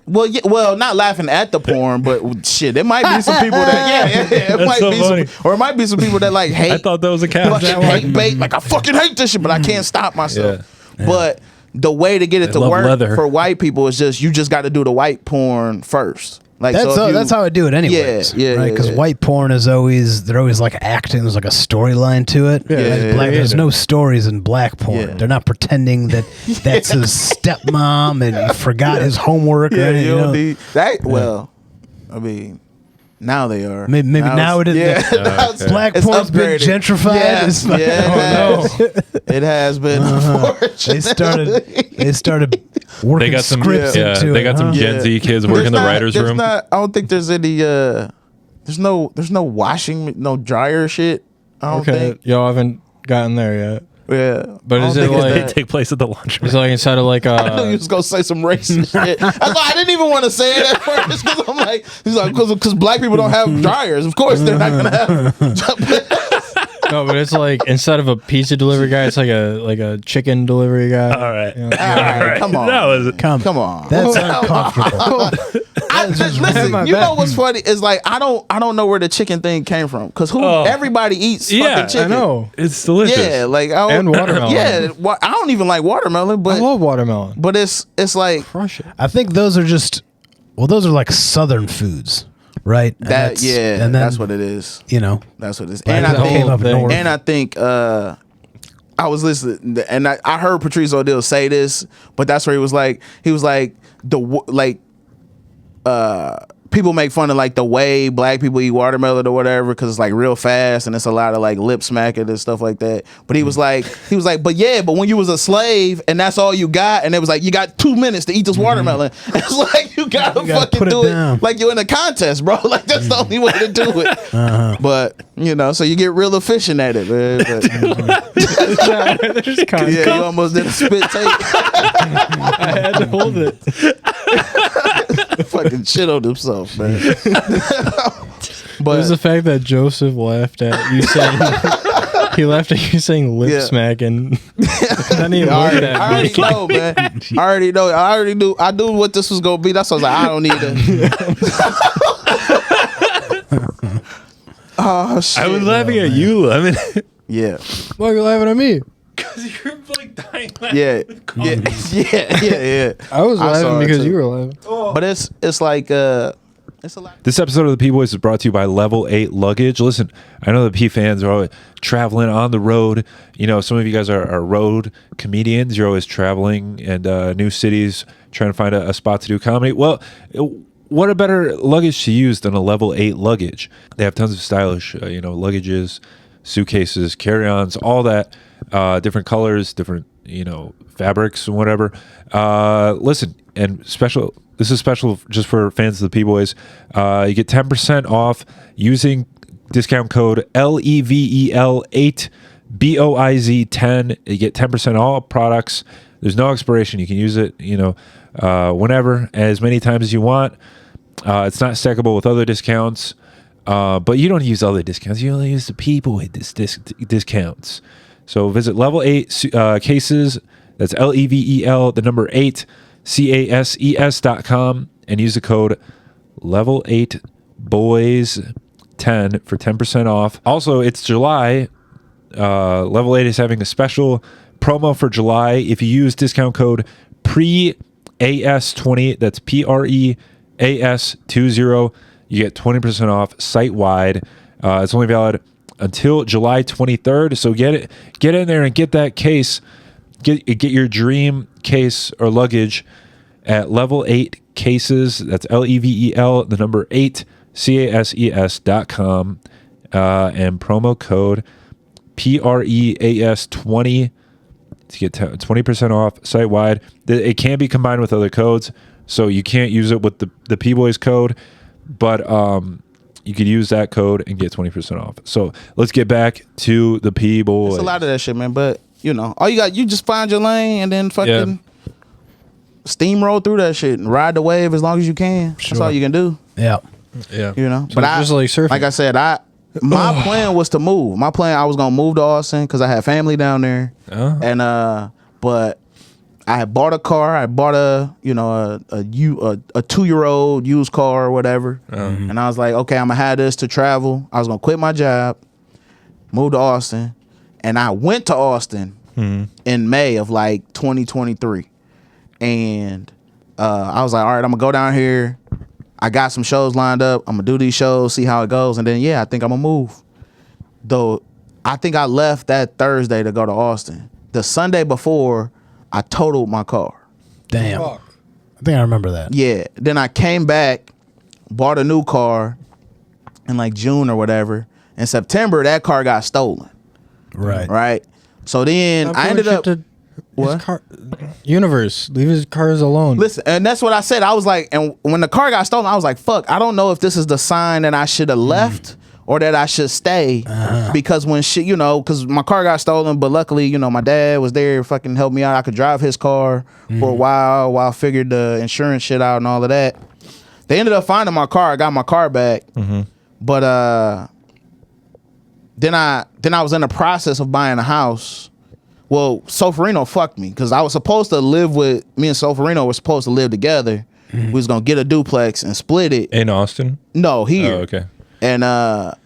Well, yeah, not laughing at the porn, but shit, there might be some people that it That's might so be funny. or it might be some people that like hate. I thought that was a cat. fucking hate bait. Like I fucking hate this shit, but I can't stop myself. Yeah. But the way to get it They to love work leather. for white people is just you just got to do the white porn first. Like That's so if you- that's how I do it anyways. Yeah, right? Because yeah. white porn is always they're always like acting. There's like a storyline to it. Yeah, Like yeah, black, yeah. there's no stories in black porn. Yeah. They're not pretending that that's his stepmom and he forgot his homework. Or Yeah, anything, you you know? don't need that. Well, I mean, now they are. Maybe now it is. Yeah, okay. now it's- Black it's porn's been upgraded. gentrified. Yeah, It's like- it has been. Unfortunately. They started working They got some. scripts Yeah, into they it. got some huh? Gen Z kids working in the writers' there's room. Not, I don't think there's any. There's no washing, no dryer shit. I don't Okay, think. y'all haven't gotten there yet. Yeah, But I is don't it think it's like- They that. take place at the laundry. Is it like inside of like I knew you was gonna say some racist shit. That's why I didn't even want to say it at first because I'm like, he's like, because black people don't have dryers. Of course, they're not gonna have. no, but it's like instead of a pizza delivery guy, it's like a chicken delivery guy. All right. You know? All right, come on. That was Come on. That's uncomfortable. Listen, my you bad. know what's funny is like I don't know where the chicken thing came from because Oh. everybody eats Yeah, fucking chicken. I know. It's delicious. Yeah, like I don't, And watermelon. Yeah, I don't even like watermelon, I but love watermelon. it's like Crush it. I think those are just those are like Southern foods, right? And that. Yeah, and then, that's what it is. you know. That's what it is. Black And people I came up think, north. and I think I was listening, and I heard Patrice O'Neal say this, but that's where he was like people make fun of like the way black people eat watermelon or whatever because it's like real fast and it's a lot of like lip smacking and stuff like that. But he was like, but when you was a slave and that's all you got, and it was like you got 2 minutes to eat this watermelon. It's like you gotta gotta fucking put it do it down. like you're in a contest, bro. Like that's the only way to do it. But so you get real efficient at it, man. But, yeah, you almost did a spit take. I had to hold it. Fucking shit on himself, man. It But was the fact that Joseph laughed at you saying he laughed at you saying lip Yeah. smacking. Then he I looked already, at I me. already know, man. I already know. I already knew. I knew what this was gonna be. That's why I was like, I don't need it. Oh shit! I was laughing at you. I mean, Yeah, Why are you laughing at me? because you're like dying. yeah, yeah. I was I saw laughing it because too. you were laughing. But it's like it's a lot. This episode of the P Boiz is brought to you by Level 8 Luggage. Listen, I know the P fans are always traveling on the road. You know, some of you guys are road comedians. You're always traveling and new cities trying to find a spot to do comedy. Well, what a better luggage to use than a Level 8 luggage? They have tons of stylish, luggages, suitcases, carry-ons, all that, different colors, different, fabrics and whatever. Listen, and special. This is special just for fans of the P Boiz. You get 10% off using discount code LEVEL8 BOIZ 10. You get 10% all products. There's no expiration. You can use it, whenever, as many times as you want. It's not stackable with other discounts, but you don't use other discounts. You only use the P Boiz discounts. So visit Level 8 Cases. That's LEVEL, the number 8. CASES.com and use the code level 8 boys 10 for 10% off. Also, it's July. Level 8 is having a special promo for July. If you use discount code PREAS20, that's PREAS20, you get 20% off site wide. It's only valid until July 23rd. So get in there and get that case. Get your dream case or luggage at Level 8 Cases. That's LEVEL, the number 8, CASES.com, and promo code PREAS20 to get 20% off site wide. It can be combined with other codes, so you can't use it with the P Boiz code, but you could use that code and get 20% off. So let's get back to the P Boiz. It's a lot of that shit, man. But all you just find your lane and then fucking steamroll through that shit and ride the wave as long as you can. Sure. That's all you can do. Yeah. Yeah. So but just like surfing. Like I said, my plan was to move. My plan, I was gonna move to Austin because I had family down there, and but I had bought a car. I bought a 2-year-old used car or whatever, and I was like, okay, I'm gonna have this to travel. I was gonna quit my job, move to Austin, and I went to Austin in May of like 2023, and I was like, all right, I'm gonna go down here. I got some shows lined up. I'm gonna do these shows, see how it goes, and then I think I'm gonna move. Though I think I left that Thursday to go to Austin. The Sunday before, I totaled my car. Damn. I think I remember that. Yeah. Then I came back, bought a new car in like June or whatever. In September, that car got stolen. Right. Right. So then I ended up. What? Universe, leave his cars alone. Listen, and that's what I said. I was like, and when the car got stolen, I was like, fuck, I don't know if this is the sign that I should have left or that I should stay. Because when shit, because my car got stolen, but luckily, my dad was there, fucking helped me out. I could drive his car for a while I figured the insurance shit out and all of that. They ended up finding my car. I got my car back. But then I was in the process of buying a house. Well, Sofarino fucked me because I was supposed to live with me and Sofarino were supposed to live together. We was gonna get a duplex and split it. In Austin? No, here. Oh, okay. And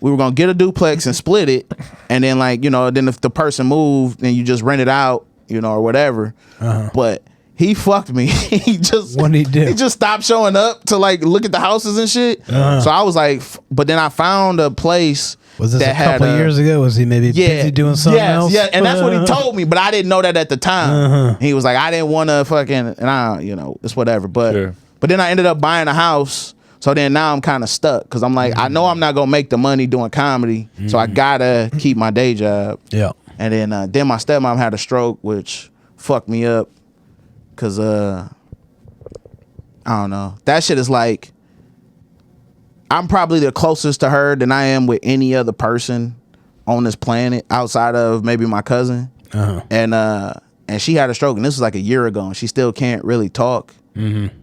we were gonna get a duplex and split it, and then then if the person moved, then you just rent it out, or whatever. But he fucked me. He just What did he do? He just stopped showing up to like look at the houses and shit. So I was like, but then I found a place. Was this that a couple of years ago? Was he maybe busy doing something else? Yeah, and that's what he told me, but I didn't know that at the time. He was like, I didn't want to fucking, and it's whatever. But then I ended up buying a house, so then now I'm kind of stuck because I'm like, I know I'm not gonna make the money doing comedy, so I gotta keep my day job. Yeah. And then my stepmom had a stroke, which fucked me up because I don't know. That shit is like, I'm probably the closest to her than I am with any other person on this planet outside of maybe my cousin. And she had a stroke, and this was like a year ago, and she still can't really talk.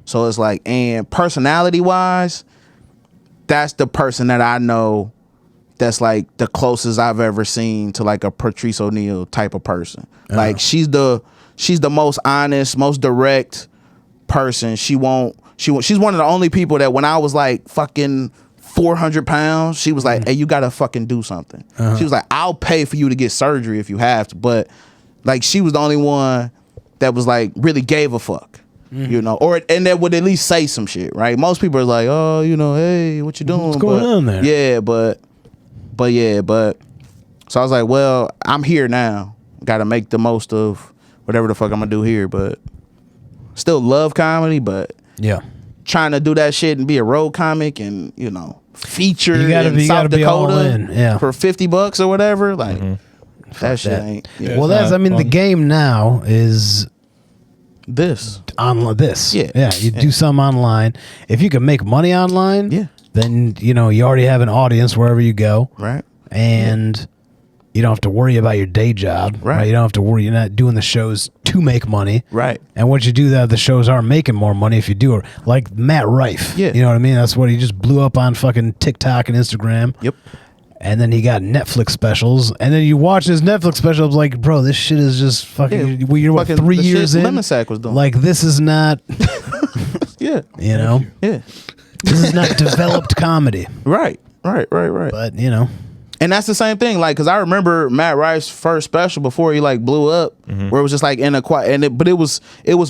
So it's like, and personality wise, that's the person that I know that's like the closest I've ever seen to like a Patrice O'Neal type of person. Like she's the most honest, most direct person. She's one of the only people that when I was like fucking 400 pounds, she was like, hey, you gotta fucking do something. She was like, I'll pay for you to get surgery if you have to. But like, she was the only one that was like really gave a fuck, and that would at least say some shit, right? Most people are like, oh, hey, what you doing? What's going on there? Yeah, but so I was like, well, I'm here now. Gotta make the most of whatever the fuck I'm gonna do here, but still love comedy, but trying to do that shit and be a road comic and feature in South Dakota for $50 or whatever, like that shit ain't. Well, the game now is this. You do some online. If you can make money online, then you already have an audience wherever you go, right? And you don't have to worry about your day job, right? You don't have to worry. You're not doing the shows to make money, right? And once you do that, the shows aren't making more money if you do it. Like Matt Rife, you know what I mean? That's what he just blew up on fucking TikTok and Instagram. Yep. And then he got Netflix specials, and then you watch his Netflix special. I was like, bro, this shit is just fucking. You're what, 3 years in? Lemon Sack was doing. Like, this is not. Yeah. Yeah. This is not developed comedy. Right. But and that's the same thing, like, because I remember Matt Rife's first special before he like blew up, where it was just like in a quiet, but it was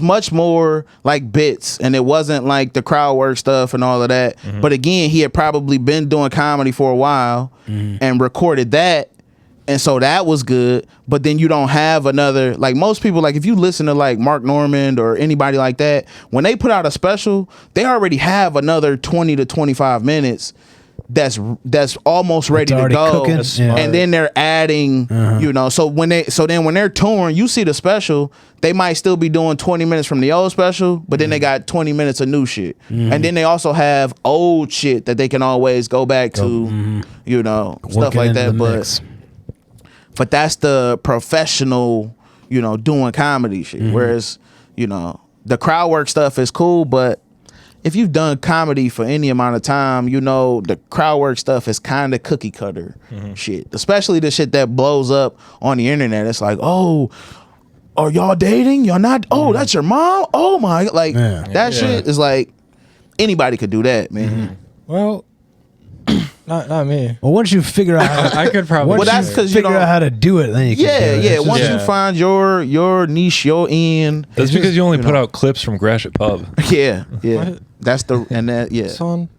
much more like bits, and it wasn't like the crowd work stuff and all of that. But again, he had probably been doing comedy for a while and recorded that, and so that was good. But then you don't have another, like most people, like if you listen to like Mark Normand or anybody like that, when they put out a special, they already have another 20 to 25 minutes that's almost ready to already go, cooking. That's Yeah. smart. and then they're adding, you know. So when they're touring, you see the special, they might still be doing 20 minutes from the old special, but then they got 20 minutes of new shit, and then they also have old shit that they can always go back to, you know, stuff Working like in that. the mix. But that's the professional, you know, doing comedy shit. Whereas, you know, the crowd work stuff is cool, but if you've done comedy for any amount of time, you know the crowd work stuff is kind of cookie cutter shit. Especially the shit that blows up on the internet. It's like, oh, are y'all dating? Y'all not? Oh, that's your mom? Oh my, like that shit is like anybody could do that, man. Well, not me. Well, once you figure out, I could probably. Well, that's do it. because you figure out don't. how to do it, then you can. Yeah, do it. yeah. It's Once just- you find your niche, your end. That's because you only put out clips from Gratiot Pub. Yeah, yeah. What? That's the and that yeah. Son,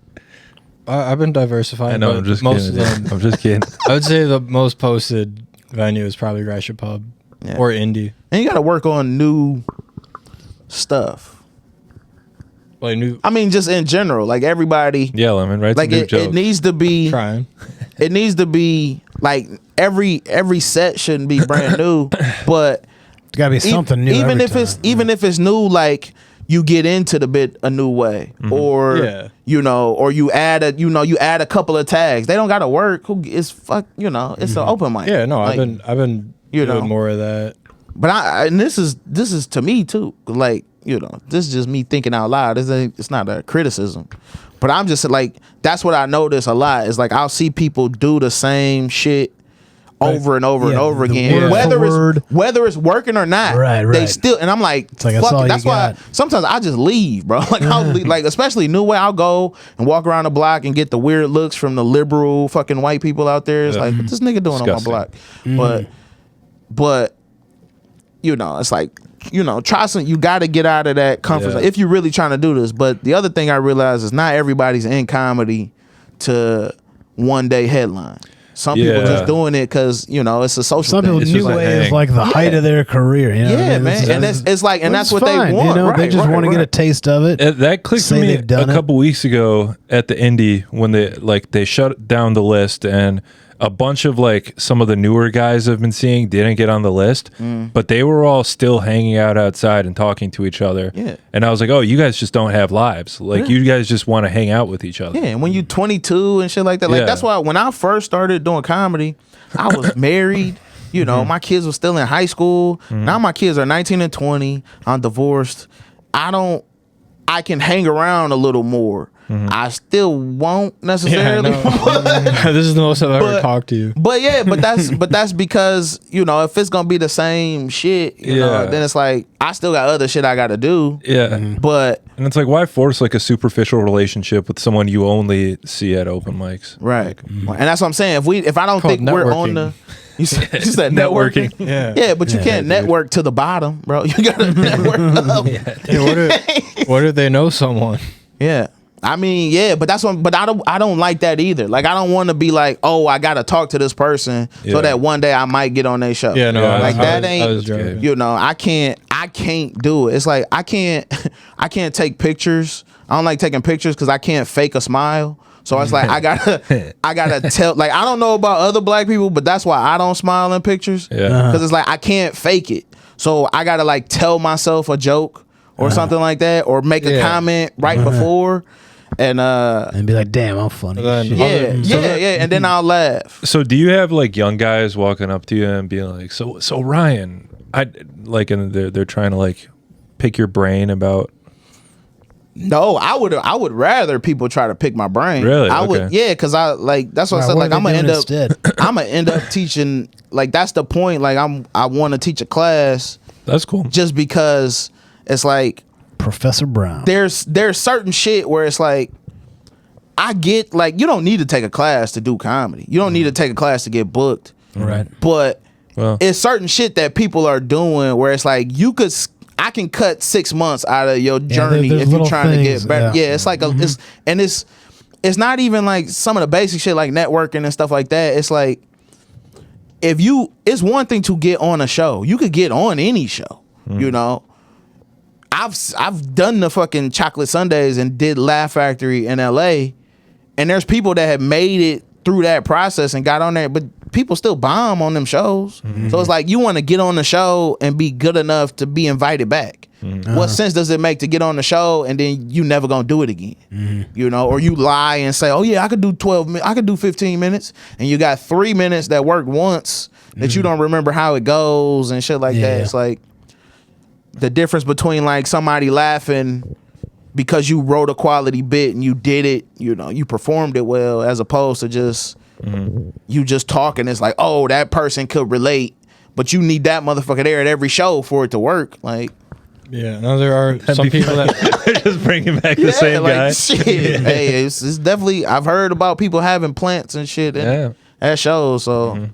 I've been diversifying. I know. but I'm just most kidding. of them. I'm just kidding. I would say the most posted venue is probably Gratiot Pub Yeah. or Indie. And you got to work on new stuff. Like new I mean, just in general, like everybody, Yeah, Lemon. Right. like it needs to be. trying. It needs to be like every set shouldn't be brand new, but It's got to be something new. Even every if it's time. even if it's new, like you get into the bit a new way, or Yeah. you know, or you add a couple of tags. They don't got to work. Who is fuck? You know, it's an open mic. Yeah, no, Like, I've been you doing know. more of that. But and this is to me too. Like, you know, this is just me thinking out loud. It's not a criticism, but I'm just like, that's what I notice a lot. Is like I'll see people do the same shit over and over and Yeah, over the again, word for whether it's working or not. Right, They right. still, and I'm like, like, that's fuck all it. you That's why got. sometimes I just leave, bro. Like I'll leave, like especially new way. I'll go and walk around the block and get the weird looks from the liberal fucking white people out there. It's like, what this nigga doing Disgusting. on my block? But you know, it's like, you know, try some. You got to get out of that comfort Yeah. zone if you're really trying to do this. But the other thing I realize is not everybody's in comedy to one day headline. Some people Yeah. just doing it because, you know, it's a social Some thing. people It's new just like, way is hang. like the height of their career. You know what I Yeah, mean? man, and it's like, and Well, that's it's what they fine, want. You know, they Right, just right, want to get a right. taste of it. That clicked for Say me they've done a it. couple weeks ago at the Indie when they shut down the list, and a bunch of like some of the newer guys I've been seeing didn't get on the list, but they were all still hanging out outside and talking to each other. Yeah. And I was like, oh, you guys just don't have lives. Like you guys just want to hang out with each other. Yeah, and when you 22 and shit like that, like Yeah. that's why when I first started doing comedy, I was married. You know, my kids were still in high school. Now my kids are 19 and 20. I'm divorced. I can hang around a little more. I still won't Yeah, necessarily. this is the most I've ever But- talked to you. But yeah, but that's because, you know, if it's gonna be the same shit, you know, Yeah. then it's like I still got other shit I gotta do. Yeah. But And it's like, why force like a superficial relationship with someone you only see at open mics? right. And that's what I'm saying. If I don't Called think we're on networking. the you said networking. Yeah. Yeah, but you can't network to the bottom, bro. You gotta network up. Hey, what if they know someone? Yeah. I mean, yeah, but that's what. But I don't like that either. Like, I don't want to be like, oh, I gotta talk to this person Yeah. so that one day I might get on their show. Yeah, no, Yeah, like that I was ain't. joking. You know, I can't do it. It's like I can't take pictures. I don't like taking pictures because I can't fake a smile. So it's like I gotta tell. Like, I don't know about other black people, but that's why I don't smile in pictures. Yeah. Because it's like I can't fake it. So I gotta like tell myself a joke or something like that, or make a Yeah. comment right before, and and be like, damn, I'm funny. Then- yeah, yeah, and then I'll laugh. So do you have like young guys walking up to you and being like, so Ryan, I like, and they're trying to like pick your brain about. No, I would rather people try to pick my brain. Really? I would, Okay. yeah, because I like that's what I Right, said. what Like are I'm they gonna end doing up, instead? I'm gonna end up teaching. Like that's the point. Like I want to teach a class That's cool. just because it's like Professor Brown. there's certain shit where it's like I get like you don't need to take a class to do comedy. You don't need to take a class to get booked. Right. But Well, it's certain shit that people are doing where it's like I can cut 6 months out of your journey there's if you're little trying to things, get better. yeah. Yeah, it's like it's not even like some of the basic shit like networking and stuff like that. It's like it's one thing to get on a show. You could get on any show, you know. I've done the fucking Chocolate Sundays and did Laugh Factory in LA, And there's people that have made it through that process and got on there, but people still bomb on them shows. So it's like you want to get on the show and be good enough to be invited back. What sense does it make to get on the show and then you never gonna do it again? You know, or you lie and say, oh yeah, I could do 12 minutes, I could do 15 minutes, and you got 3 minutes that worked once that you don't remember how it goes and shit like that. It's like the difference between like somebody laughing because you wrote a quality bit and you did it, you know, you performed it well, as opposed to just you just talking. It's like, oh, that person could relate, but you need that motherfucker there at every show for it to work. Like, yeah, no, there are some people that just bringing back the same like, guy. Shit. Hey, it's definitely, I've heard about people having plants and shit at shows. So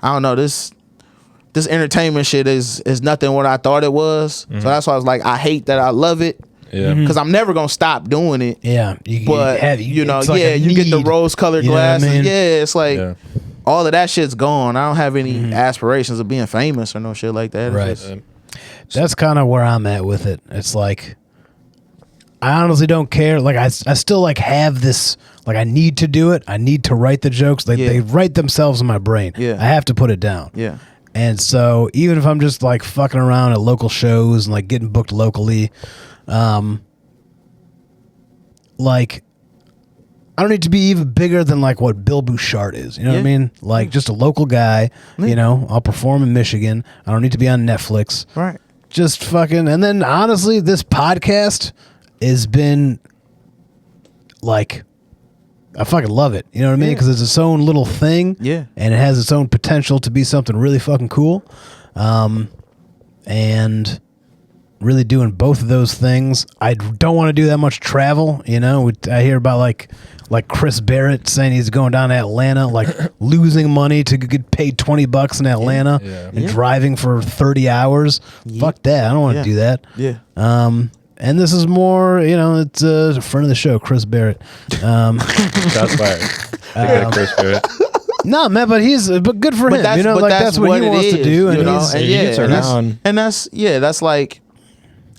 I don't know, this entertainment shit is nothing what I thought it was. So that's why I was like, I hate that I love it. Yeah, because I'm never gonna stop doing it. Yeah, but you know, like you get the rose-colored glasses. I mean? Yeah, it's like all of that shit's gone. I don't have any aspirations of being famous or no shit like that. Right. It's just, that's kind of where I'm at with it. It's like I honestly don't care. Like I still like have this. Like I need to do it. I need to write the jokes. They write themselves in my brain. Yeah, I have to put it down. Yeah. And so even if I'm just like fucking around at local shows and like getting booked locally, like I don't need to be even bigger than like what Bill Bouchard is. You know what I mean? Like just a local guy. You know, I'll perform in Michigan. I don't need to be on Netflix. Right. Just fucking. And then honestly, this podcast has been like, I fucking love it. You know what I mean? Because it's its own little thing. Yeah. And it has its own potential to be something really fucking cool. And really doing both of those things. I don't want to do that much travel. You know, I hear about like Chris Barrett saying he's going down to Atlanta, like losing money to get paid $20 in Atlanta and driving for 30 hours. Fuck that. I don't want to do that. Yeah. And this is more, you know, it's a friend of the show, Chris Barrett. That's fire. Chris Barrett. No, man, but good for him. You know, like that's what he wants to do. You know, and that's like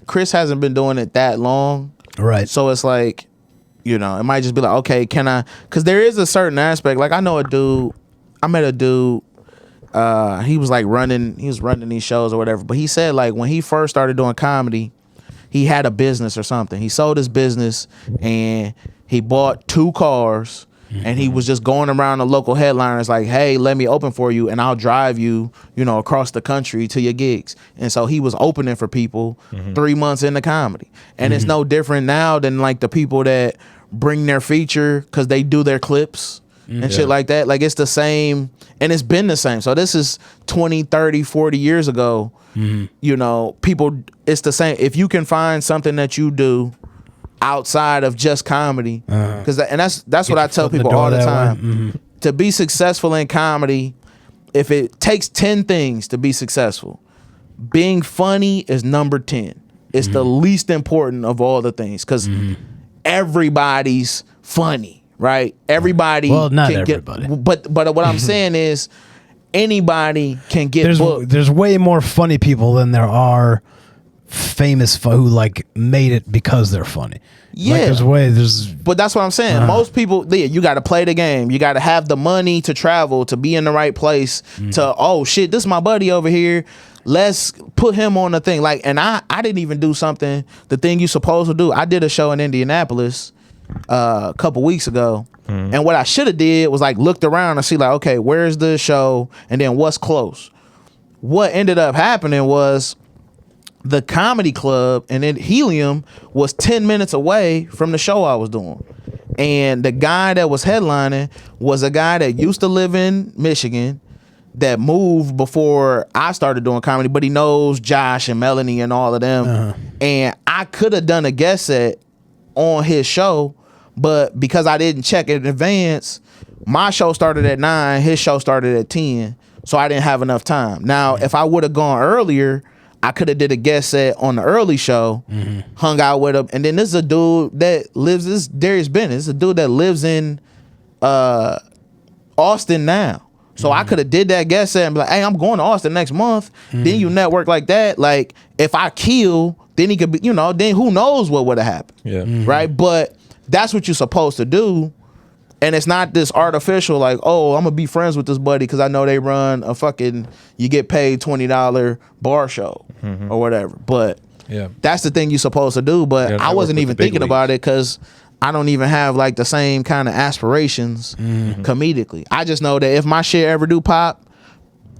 Chris hasn't been doing it that long. Right. So it's like, you know, it might just be like, okay, can I? Because there is a certain aspect. Like I know a dude. I met a dude. He was running these shows or whatever. But he said like when he first started doing comedy, he had a business or something. He sold his business and he bought 2 cars. And he was just going around the local headliners like, hey, let me open for you and I'll drive you, you know, across the country to your gigs. And so he was opening for people 3 months into comedy. And it's no different now than like the people that bring their feature because they do their clips and shit like that. Like it's the same and it's been the same. So this is 20, 30, 40 years ago. You know, people, it's the same. If you can find something that you do outside of just comedy, because that's what I tell people all the time. To be successful in comedy, if it takes 10 things to be successful, being funny is number 10. It's the least important of all the things because everybody's funny, right? Everybody not can everybody. But what I'm saying is anybody can get booked. There's way more funny people than there are famous who like made it because they're funny. Yeah, like, but that's what I'm saying. Most people, you got to play the game. You got to have the money to travel, to be in the right place. To oh shit, this is my buddy over here. Let's put him on the thing. Like, and I didn't even do something. The thing you supposed to do. I did a show in Indianapolis a couple weeks ago, and what I should have did was like looked around and see like, okay, where's the show, and then what's close. What ended up happening was the comedy club and then Helium was 10 minutes away from the show I was doing. And the guy that was headlining was a guy that used to live in Michigan that moved before I started doing comedy, but he knows Josh and Melanie and all of them. And I could have done a guest set on his show, but because I didn't check in advance, my show started at 9, his show started at 10. So I didn't have enough time. Now, if I would have gone earlier, I could have did a guest set on the early show, hung out with him, and then this is a dude that lives. This is Darius Bennett. This is a dude that lives in Austin now. So I could have did that guest set and be like, "Hey, I'm going to Austin next month." Then you network like that. Like if I kill, then he could be. You know, then who knows what would have happened? Yeah. Right. But that's what you're supposed to do. And it's not this artificial like, oh, I'm gonna be friends with this buddy because I know they run a fucking you get paid $20 bar show or whatever. But Yeah. that's the thing you're supposed to do. But Yeah, I wasn't network even with the big thinking about it because I don't even have like the same kind of aspirations comedically. I just know that if my shit ever do pop,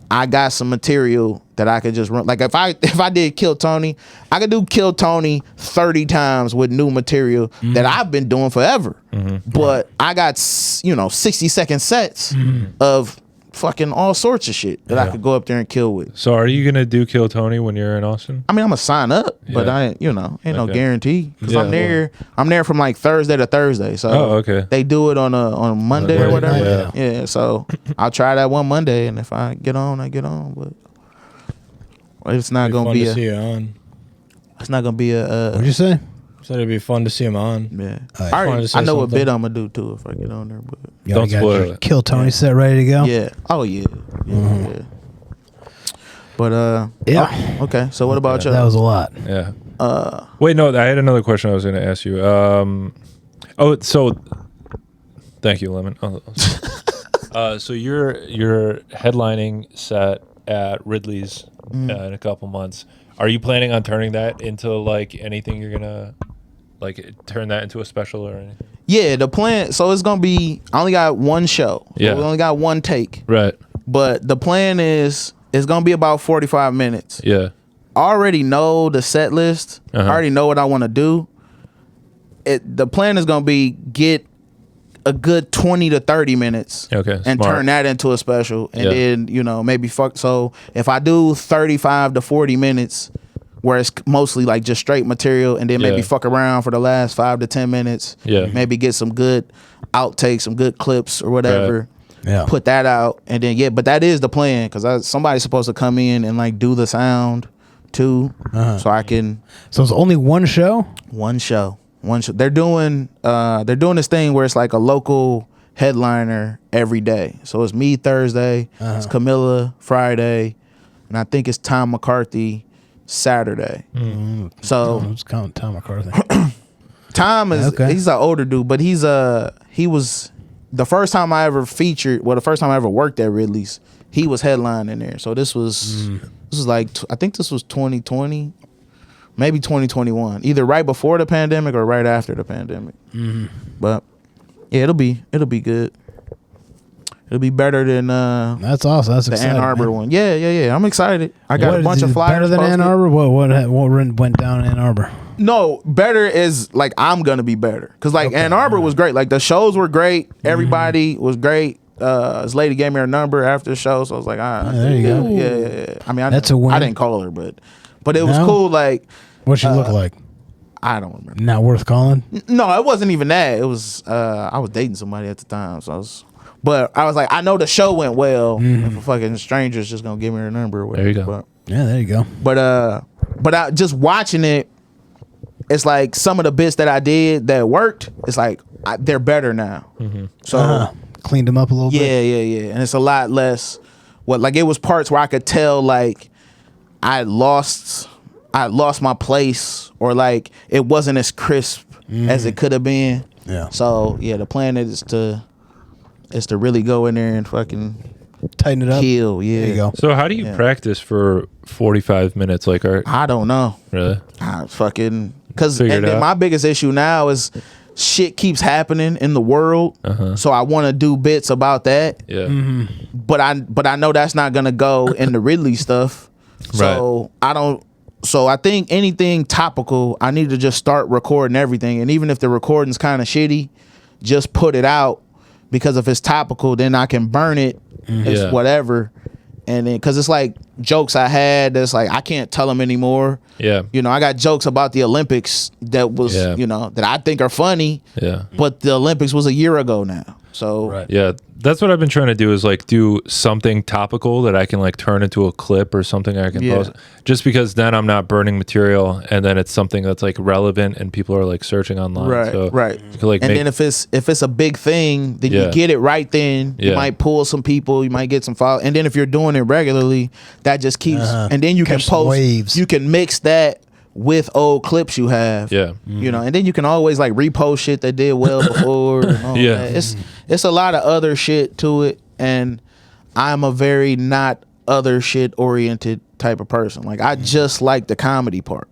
I got some material that I could just run. Like if I did Kill Tony, I could do Kill Tony 30 times with new material that I've been doing forever. But I got 60-second sets of fucking all sorts of shit that I could go up there and kill with. So are you gonna do Kill Tony when you're in Austin? I mean, I'm gonna sign up, but Yeah. I ain't no Okay. guarantee because Yeah, I'm there from like Thursday to Thursday. So Oh, okay. they do it on a Monday or Monday, whatever. yeah. Yeah, so I'll try that one Monday, and if I get on, I get on. But it's not gonna Fun be to a. see you on. It's not gonna be a. What'd you say? Said it'd be fun to see him on. Yeah, Oh, I, wanted to say I know what something. bit I'm gonna do too if I get on there. But You Don't got spoil your it. Kill Tony set ready to go? yeah, oh yeah, yeah. But Yeah. okay. So what about you? That was a lot. Yeah. Wait, no, I had another question I was gonna ask you. So thank you, Lemon. So you're headlining set at Ridley's in a couple months. Are you planning on turning that into like anything you're gonna like turn that into a special or anything? Yeah, the plan. So it's gonna be. I only got one show. So Yeah. we only got one take. Right. But the plan is it's gonna be about 45 minutes. Yeah. I already know the set list. I already know what I want to do. The plan is gonna be get a good 20 to 30 minutes. Okay, And smart. turn that into a special, and Yeah. then maybe fuck. So if I do 35 to 40 minutes, where it's mostly like just straight material, and then maybe Yeah. fuck around for the last 5 to 10 minutes. Yeah. Maybe get some good outtakes, some good clips or whatever. Yeah. Put that out, and then but that is the plan because somebody's supposed to come in and like do the sound too, so I can So it's only one show? one show. They're doing this thing where it's like a local headliner every day. So it's me Thursday, it's Camilla Friday, and I think it's Tom McCarthy Saturday. So Let's count Tom McCarthy. Tom is Okay. he's an older dude, but he was the first time I ever worked at Ridley's, he was headlining there. So this was like I think this was 2020, maybe 2021, either right before the pandemic or right after the pandemic. But yeah, it'll be good. It'll be better than That's awesome. That's the exciting. Ann Arbor man. one. Yeah. I'm excited. I got What a bunch is of it flyers. Better than Ann posted. Arbor? What went down in Ann Arbor? No, better is like I'm gonna be better because like Ann Arbor was great. Like the shows were great. Everybody was great. This lady gave me her number after the show, so I was like, there you go. Yeah. I mean, That's a win. I didn't call her, but it was No? cool. Like What she look like? I don't remember. Not worth calling? No, it wasn't even that. It was I was dating somebody at the time, so I was like, I know the show went well. If a fucking stranger's just gonna give me her number or whatever. There you go. Yeah, there you go. But I just watching it, it's like some of the bits that I did that worked. It's like they're better now. So Cleaned them up a little bit. yeah, and it's a lot less. It was parts where I could tell like I lost my place, or like it wasn't as crisp as it could have been. Yeah. So yeah, the plan is to really go in there and fucking Tighten it up. kill. Yeah. There you go. So how do you practice for 45 minutes? Like, I don't know. really? I fucking because Figure it out. my biggest issue now is shit keeps happening in the world, so I want to do bits about that. Yeah. But I know that's not gonna go in the Ridley stuff. So I don't. So I think anything topical, I need to just start recording everything, and even if the recording's kind of shitty, just put it out, because if it's topical, then I can burn it. It's Yeah. whatever. And then, cause it's like jokes I had that's like I can't tell them anymore. Yeah. I got jokes about the Olympics that was, Yeah. that I think are funny, Yeah. but the Olympics was a year ago now. So Yeah, that's what I've been trying to do, is like do something topical that I can like turn into a clip or something I can post, just because then I'm not burning material, and then it's something that's like relevant and people are like searching online. right, So right. you can, like, and make- then if it's a big thing, then Yeah. you get it right then. You Yeah. might pull some people, you might get some follow. And then if you're doing it regularly, that just keeps, and then you Catch can some post, waves. you can mix that with old clips you have. Yeah. You know, and then you can always like repost shit that did well before. And all Yeah. that. It's a lot of other shit to it, and I'm a very not other shit oriented type of person. Like I just like the comedy part.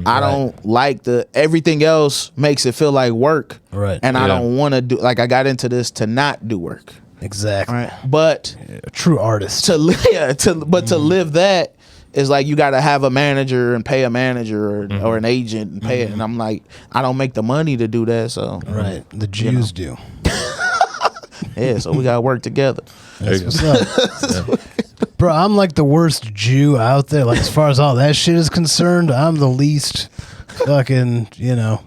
I don't like everything else makes it feel like work. Right. And I Yeah. don't want to do, like I got into this to not do work. Exactly. Right. But A true artist. to live that is like you got to have a manager and pay a manager or an agent and pay it. And I'm like, I don't make the money to do that. So Right. The Jews do. yeah, so we got to work together. There you What's go. up? Bro, I'm like the worst Jew out there. Like as far as all that shit is concerned, I'm the least fucking, you know.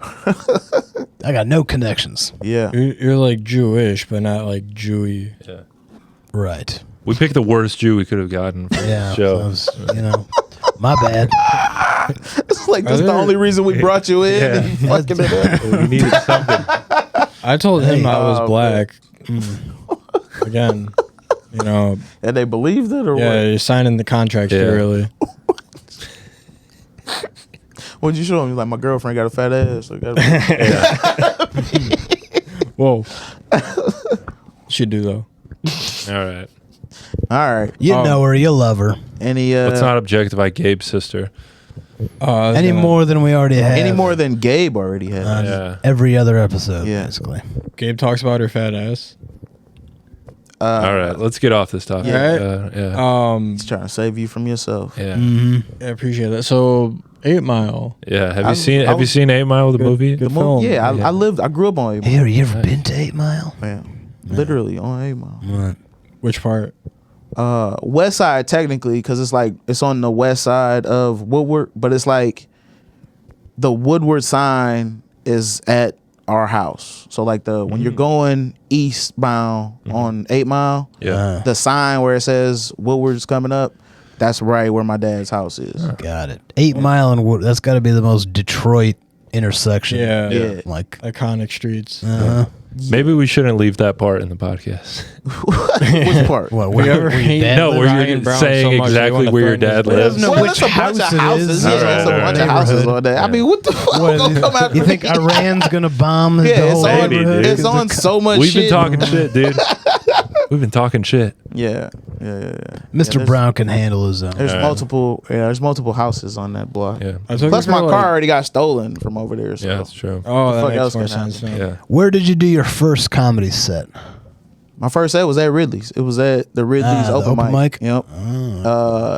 I got no connections. Yeah. You're like Jewish, but not like Jewy. Yeah. Right. We picked the worst Jew we could have gotten for Yeah. the show. I was, you know, my bad. It's like that's the only reason we brought you in. Yeah. And you fucking it up. We needed something. I told him I was Oh, black. Again, you know, And they believed it or yeah, what? you're signing the contract too Yeah. early. What'd you show him? He's like, my girlfriend got a fat ass. So Whoa. Should do though. All right. all right. You know her, you love her. Any Let's not objectify Gabe's sister. Any more than we already have. any more than Gabe already had? on Yeah. every other episode, Yeah. basically. Gabe talks about her fat ass. All right. Let's get off this topic. Yeah. Yeah. He's trying to save you from yourself. Yeah. I appreciate that. So 8 Mile. Yeah. Have I- you seen I Have you was- seen 8 Mile, the Good- movie? good The mo- film. yeah, I grew up on 8 Mile. Hey, you ever been to 8 Mile? Man, literally on 8 Mile. What? Which part? West side technically, because it's like it's on the west side of Woodward, but it's like the Woodward sign is at our house. So like when you're going eastbound on 8 Mile, Yeah. the sign where it says Woodward's coming up, that's right where my dad's house is. Got it. 8 Mile and Wood. That's got to be the most Detroit intersection. Yeah. Yeah. Like, Iconic streets. Maybe we shouldn't leave that part in the podcast. Which part? what? We ever hate- dad No, live? where Ryan you're Brown saying so much, they exactly wanna where your threaten dad his lives. know Well, which that's a bunch house of it houses. is. Yeah, All right, it's a all bunch right. of houses Neighborhood. on there. I mean, what the fuck What, gonna come out? you think Iran's gonna bomb the Yeah, it's whole on. Maybe, neighborhood? dude. It's on so much. We've been shit. talking shit, dude. We've been talking shit. Yeah. Mr. there's- Brown can handle his own. There's multiple. Yeah, there's multiple houses on that block. Yeah. I took Plus, her my for, car like- already got stolen from over there. So. Yeah, that's true. Oh, The that fuck makes else more can sense happen? now. Yeah. Where did you do your first comedy set? My first set was at Ridley's. It was at the Ridley's the open open mic. mic? Yep.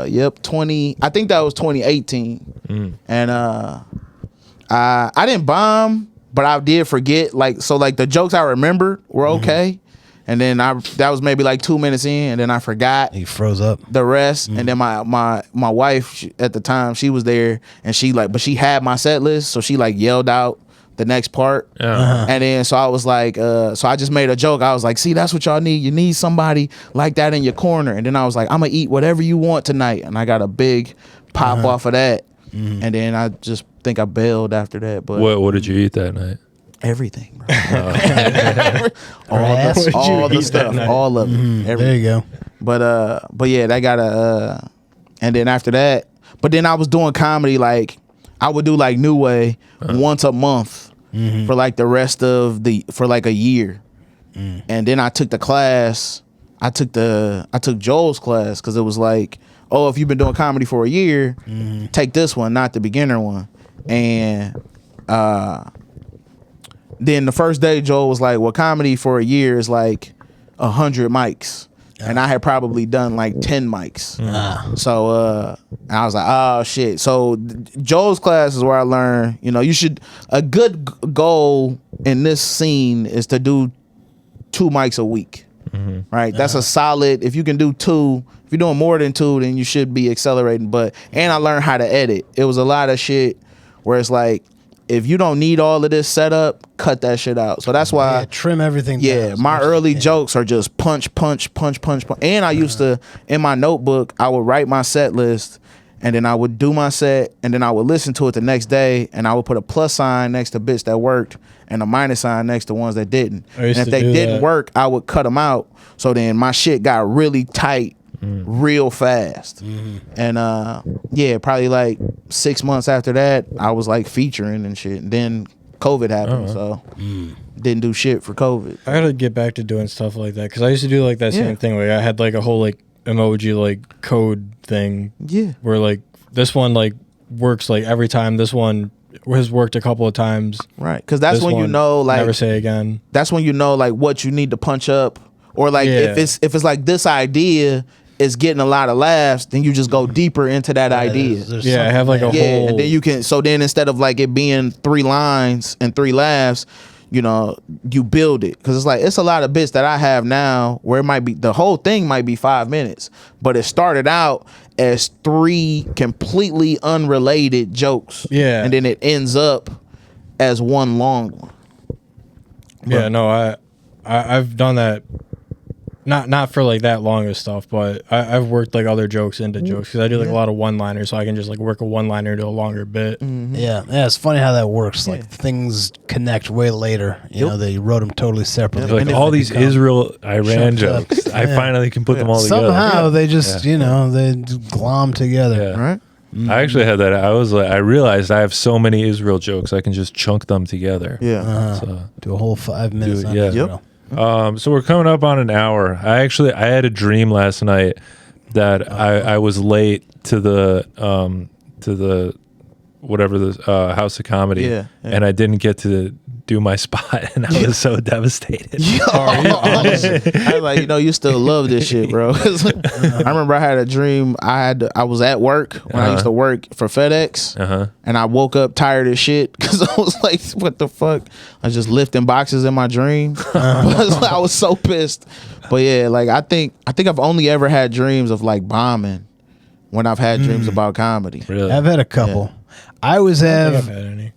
Yep. 20. I think that was 2018. And I didn't bomb, but I did forget. Like the jokes I remembered were okay, and then that was maybe like 2 minutes in, and then I forgot He froze up. the rest. And then my wife at the time, she was there, and but she had my set list, so she like yelled out the next part. And then so I was like, so I just made a joke. I was like, see, that's what y'all need. You need somebody like that in your corner. And then I was like, I'm gonna eat whatever you want tonight. And I got a big pop off of that. And then I just think I bailed after that. But What did you eat that night? everything, bro. Ass? all the stuff, all of it. There Everything. you go. But yeah, that got a and then after that, but then I was doing comedy, like I would do like New Way once a month for like the rest of for like a year. And then I took the class. I took Joel's class because it was like, oh, if you've been doing comedy for a year, take this one, not the beginner one. And then the first day Joel was like, well, comedy for a year is like 100 mics. And I had probably done like 10 mics. So I was like, oh shit. So Joel's class is where I learned, a good goal in this scene is to do 2 mics a week. Right? That's a solid, if you can do 2, if you're doing more than 2, then you should be accelerating. And I learned how to edit. It was a lot of shit where it's like, if you don't need all of this setup, cut that shit out. So that's why Trim everything down. yeah, as my much as early you can. jokes are just punch. And I used to, in my notebook, I would write my set list, and then I would do my set, and then I would listen to it the next day, and I would put a plus sign next to bits that worked, and a minus sign next to ones that didn't. I And used if to they do didn't that. work, I would cut them out. So then my shit got really tight real fast. And yeah, probably like 6 months after that, I was like featuring and shit. And then COVID happened, so didn't do shit for COVID. I gotta get back to doing stuff like that because I used to do like that same thing. Like I had like a whole like emoji like code thing. Yeah. Where like this one like works like every time. This one has worked a couple of times. Right, because that's This when you one, know, like, never say again. that's when you know, like, what you need to punch up, or like if it's like this idea is getting a lot of laughs, then you just go deeper into that idea. There's Yeah, I have like a something Yeah, whole. and then you can. So then instead of like it being 3 lines and 3 laughs, you know, you build it, because it's like it's a lot of bits that I have now where it might be the whole thing might be 5 minutes, but it started out as 3 completely unrelated jokes. Yeah. and then it ends up as one long one. Yeah, no, I've done that. Not for like that long of stuff, but I've worked like other jokes into jokes because I do like a lot of one-liners, so I can just like work a one-liner into a longer bit. Yeah, it's funny how that works. Like things connect way later. You know, they wrote them totally separately. Like And all they these become Israel-Iran chunked up. jokes. I Yeah. finally can put them all together. somehow they just you know they glom together. Yeah. Right? I actually had that. I realized I have so many Israel jokes. I can just chunk them together. Yeah. So, Do a whole 5 minutes. Dude, on yeah. Israel. so we're coming up on an hour. I had a dream last night that I was late to the whatever the House of Comedy, Yeah. and I didn't get to do my spot, and I was so devastated. I was like, you know, you still love this shit, bro. I remember I had a dream. I was at work when I used to work for FedEx, and I woke up tired as shit because I was like, what the fuck? I was just lifting boxes in my dream. I was so pissed. But yeah, like I think I've only ever had dreams of like bombing when I've had dreams about comedy. Really? I've had a couple. I always I don't think have. I've had any.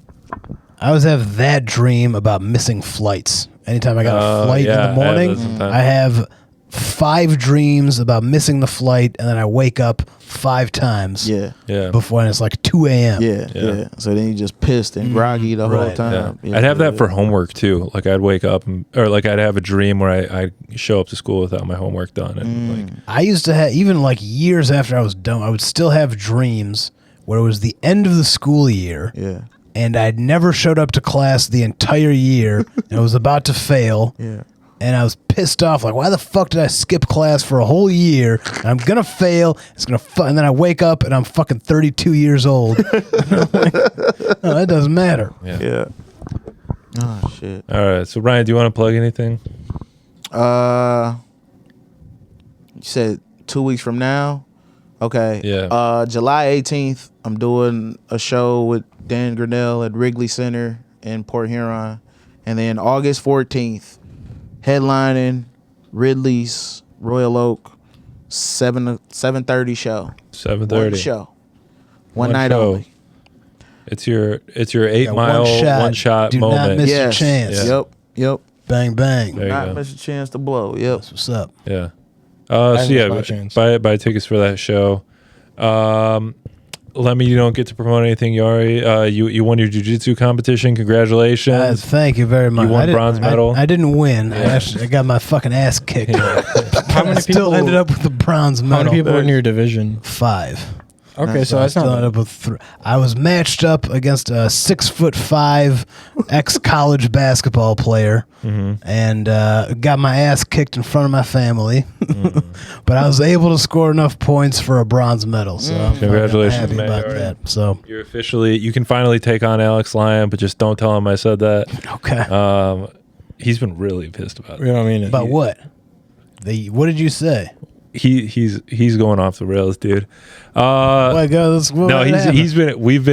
I always have that dream about missing flights. Anytime I got a flight yeah, in the morning, I have those sometimes. I have 5 dreams about missing the flight, and then I wake up 5 times. Yeah. Yeah. Before, and it's like 2 a.m. Yeah. So then you just pissed and groggy the whole Right. time. I'd have that for homework too. Like I'd wake up or like I'd have a dream where I show up to school without my homework done, and like I used to have, even like years after I was done, I would still have dreams where it was the end of the school year. Yeah. And I'd never showed up to class the entire year, and I was about to fail. Yeah. And I was pissed off, like, why the fuck did I skip class for a whole year? And I'm gonna fail. It's gonna, and then I wake up and I'm fucking 32 years old. And I'm like, no, that doesn't matter. Yeah. Oh shit. all right. So Ryan, do you want to plug anything? You said 2 weeks from now. Okay. Yeah. July 18th, I'm doing a show with Dan Grinnell at Wrigley Center in Port Huron, and then August 14th, headlining Ridley's Royal Oak 7:30 show. 7:30. One show. One night show. only. It's your 8 Yeah, mile one shot Do not moment. miss your Yes. chance. Yeah. Yep. Bang, bang. There you Not go. miss a chance to blow. Yep. That's what's up. Yeah. I So missed yeah, my chance. buy tickets for that show. Lemmy, you don't get to promote anything, Yari. You won your jiu-jitsu competition. Congratulations. Thank you very much. won I didn't- bronze medal? I didn't win. I got my fucking ass kicked. How many I still people ended up with the bronze How medal. many people in your division? 5. Okay, so I that's still not. ended up with 3. I was matched up against a 6'5" ex-college basketball player, and got my ass kicked in front of my family. But I was able to score enough points for a bronze medal. So I'm fucking Congratulations, happy man. about All right. that. So You can finally take on Alex Lyon, but just don't tell him I said that. okay. He's been really pissed about You it. know what I mean? About what? What did you say? He's going off the rails, dude. We've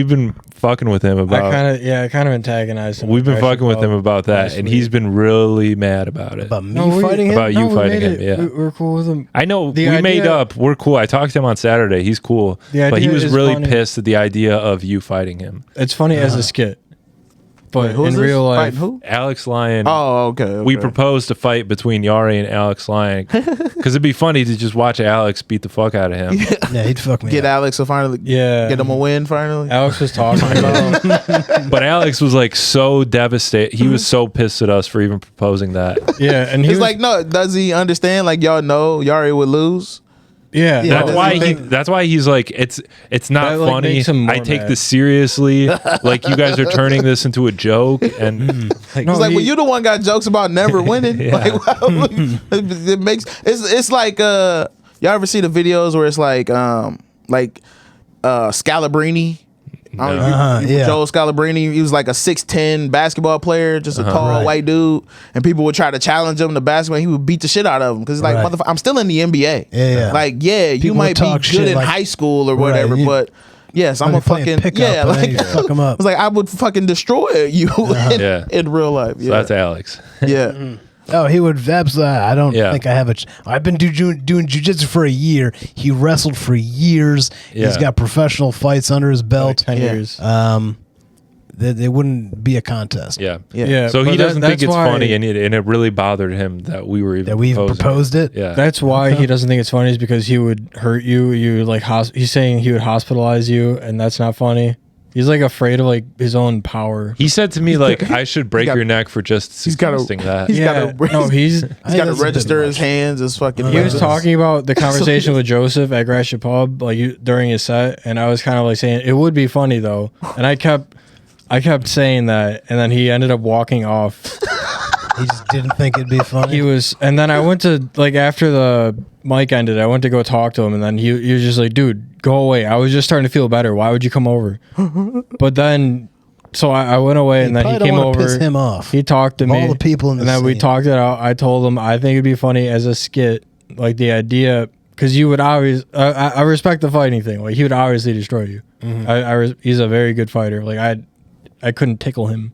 been fucking with him I about. kind of antagonized him. We've been Actually, fucking with him about that, last and week. he's been really mad about it. About me No, fighting him? About you we fighting made him, yeah. We're cool with him. I know The we made idea- up. We're cool. I talked to him on Saturday. He's cool, The but he idea was is really funny. pissed at the idea of you fighting him. It's funny as a skit, but Wait, who's in this? real life, Fighting who? Alex Lyon. Oh, okay. We proposed a fight between Yari and Alex Lyon because it'd be funny to just watch Alex beat the fuck out of him. Yeah, he'd fuck me Get up. Alex to finally yeah, get him a win finally. Alex was talking about. But Alex was like so devastated. He was so pissed at us for even proposing that. Yeah, and he He's was like, no, does he understand? Like, y'all know Yari would lose. Yeah, Yeah, That's why he's like, it's not That, like, funny. makes him more I take mad. this seriously. Like, you guys are turning this into a joke, and like, No, It's like, he- well, you the one got jokes about never winning. Yeah. Like, it makes it's like y'all ever see the videos where it's like Scalabrini? I don't know, yeah. Joe Scalabrini, he was like a 6'10" basketball player, just a tall Right. white dude, and people would try to challenge him to basketball. And he would beat the shit out of him because like, Right. motherfucker, I'm still in the NBA. Yeah. Like, yeah, you People might would be talk good shit in like- high school or Right, whatever, you- but yes, I'm Like a playing fucking pickup, yeah, and then like you fuck 'em up. It's like I would fucking destroy you in, Yeah. in real life. so Yeah, that's Alex. yeah. Oh, he would absolutely. I don't Yeah. think I have a. I've been doing jujitsu for a year. He wrestled for years. He's Yeah. got professional fights under his like belt. 10 years. It wouldn't be a contest. Yeah. Yeah, So he but doesn't think that's it's why- funny, and it really bothered him that we were even That we even proposed it. Yeah, That's why he doesn't think it's funny, is because he would hurt you. You like he's saying he would hospitalize you, and that's not funny. He's like afraid of like his own power. he said to me like, I should break got- your neck for just he's gotta- suggesting that. he's Yeah, gotta- no, He's he's got to that's a bit register his much. hands as fucking. he was weapons. talking about the conversation with Joseph at Gratiot Pub during his set, and I was kind of like saying it would be funny though, and I kept saying that, and then he ended up walking off. He just didn't think it'd be funny. He was, and then I went to like after the mic ended, I went to go talk to him, and then he was just like, "Dude, go away." I was just starting to feel better. Why would you come over? But then, so I went away, and then he probably came don't wanna over. piss him off. He talked to Of me. all the people in the and then we scene. talked it out. I told him I think it'd be funny as a skit, like the idea, because you would always. I respect the fighting thing. Like he would obviously destroy you. He's a very good fighter. Like I couldn't tickle him,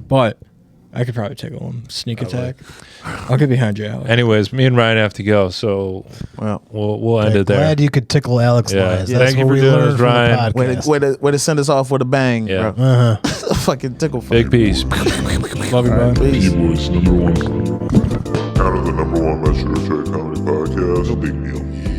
but I could probably tickle him. Sneak attack. I'll get behind you, Alex. Anyways, me and Ryan have to go, so Well, we'll end it there. Glad you could tickle Alex Yeah. Lyons. Yeah. That's Thank you what for we doing learned this, from the Ryan. podcast. way to send us off with a bang, Yeah. bro. Fucking tickle. Big peace. Love you, bro. P Boiz, #1. Out of the #1 Measure Check Comedy Podcast. No big deal.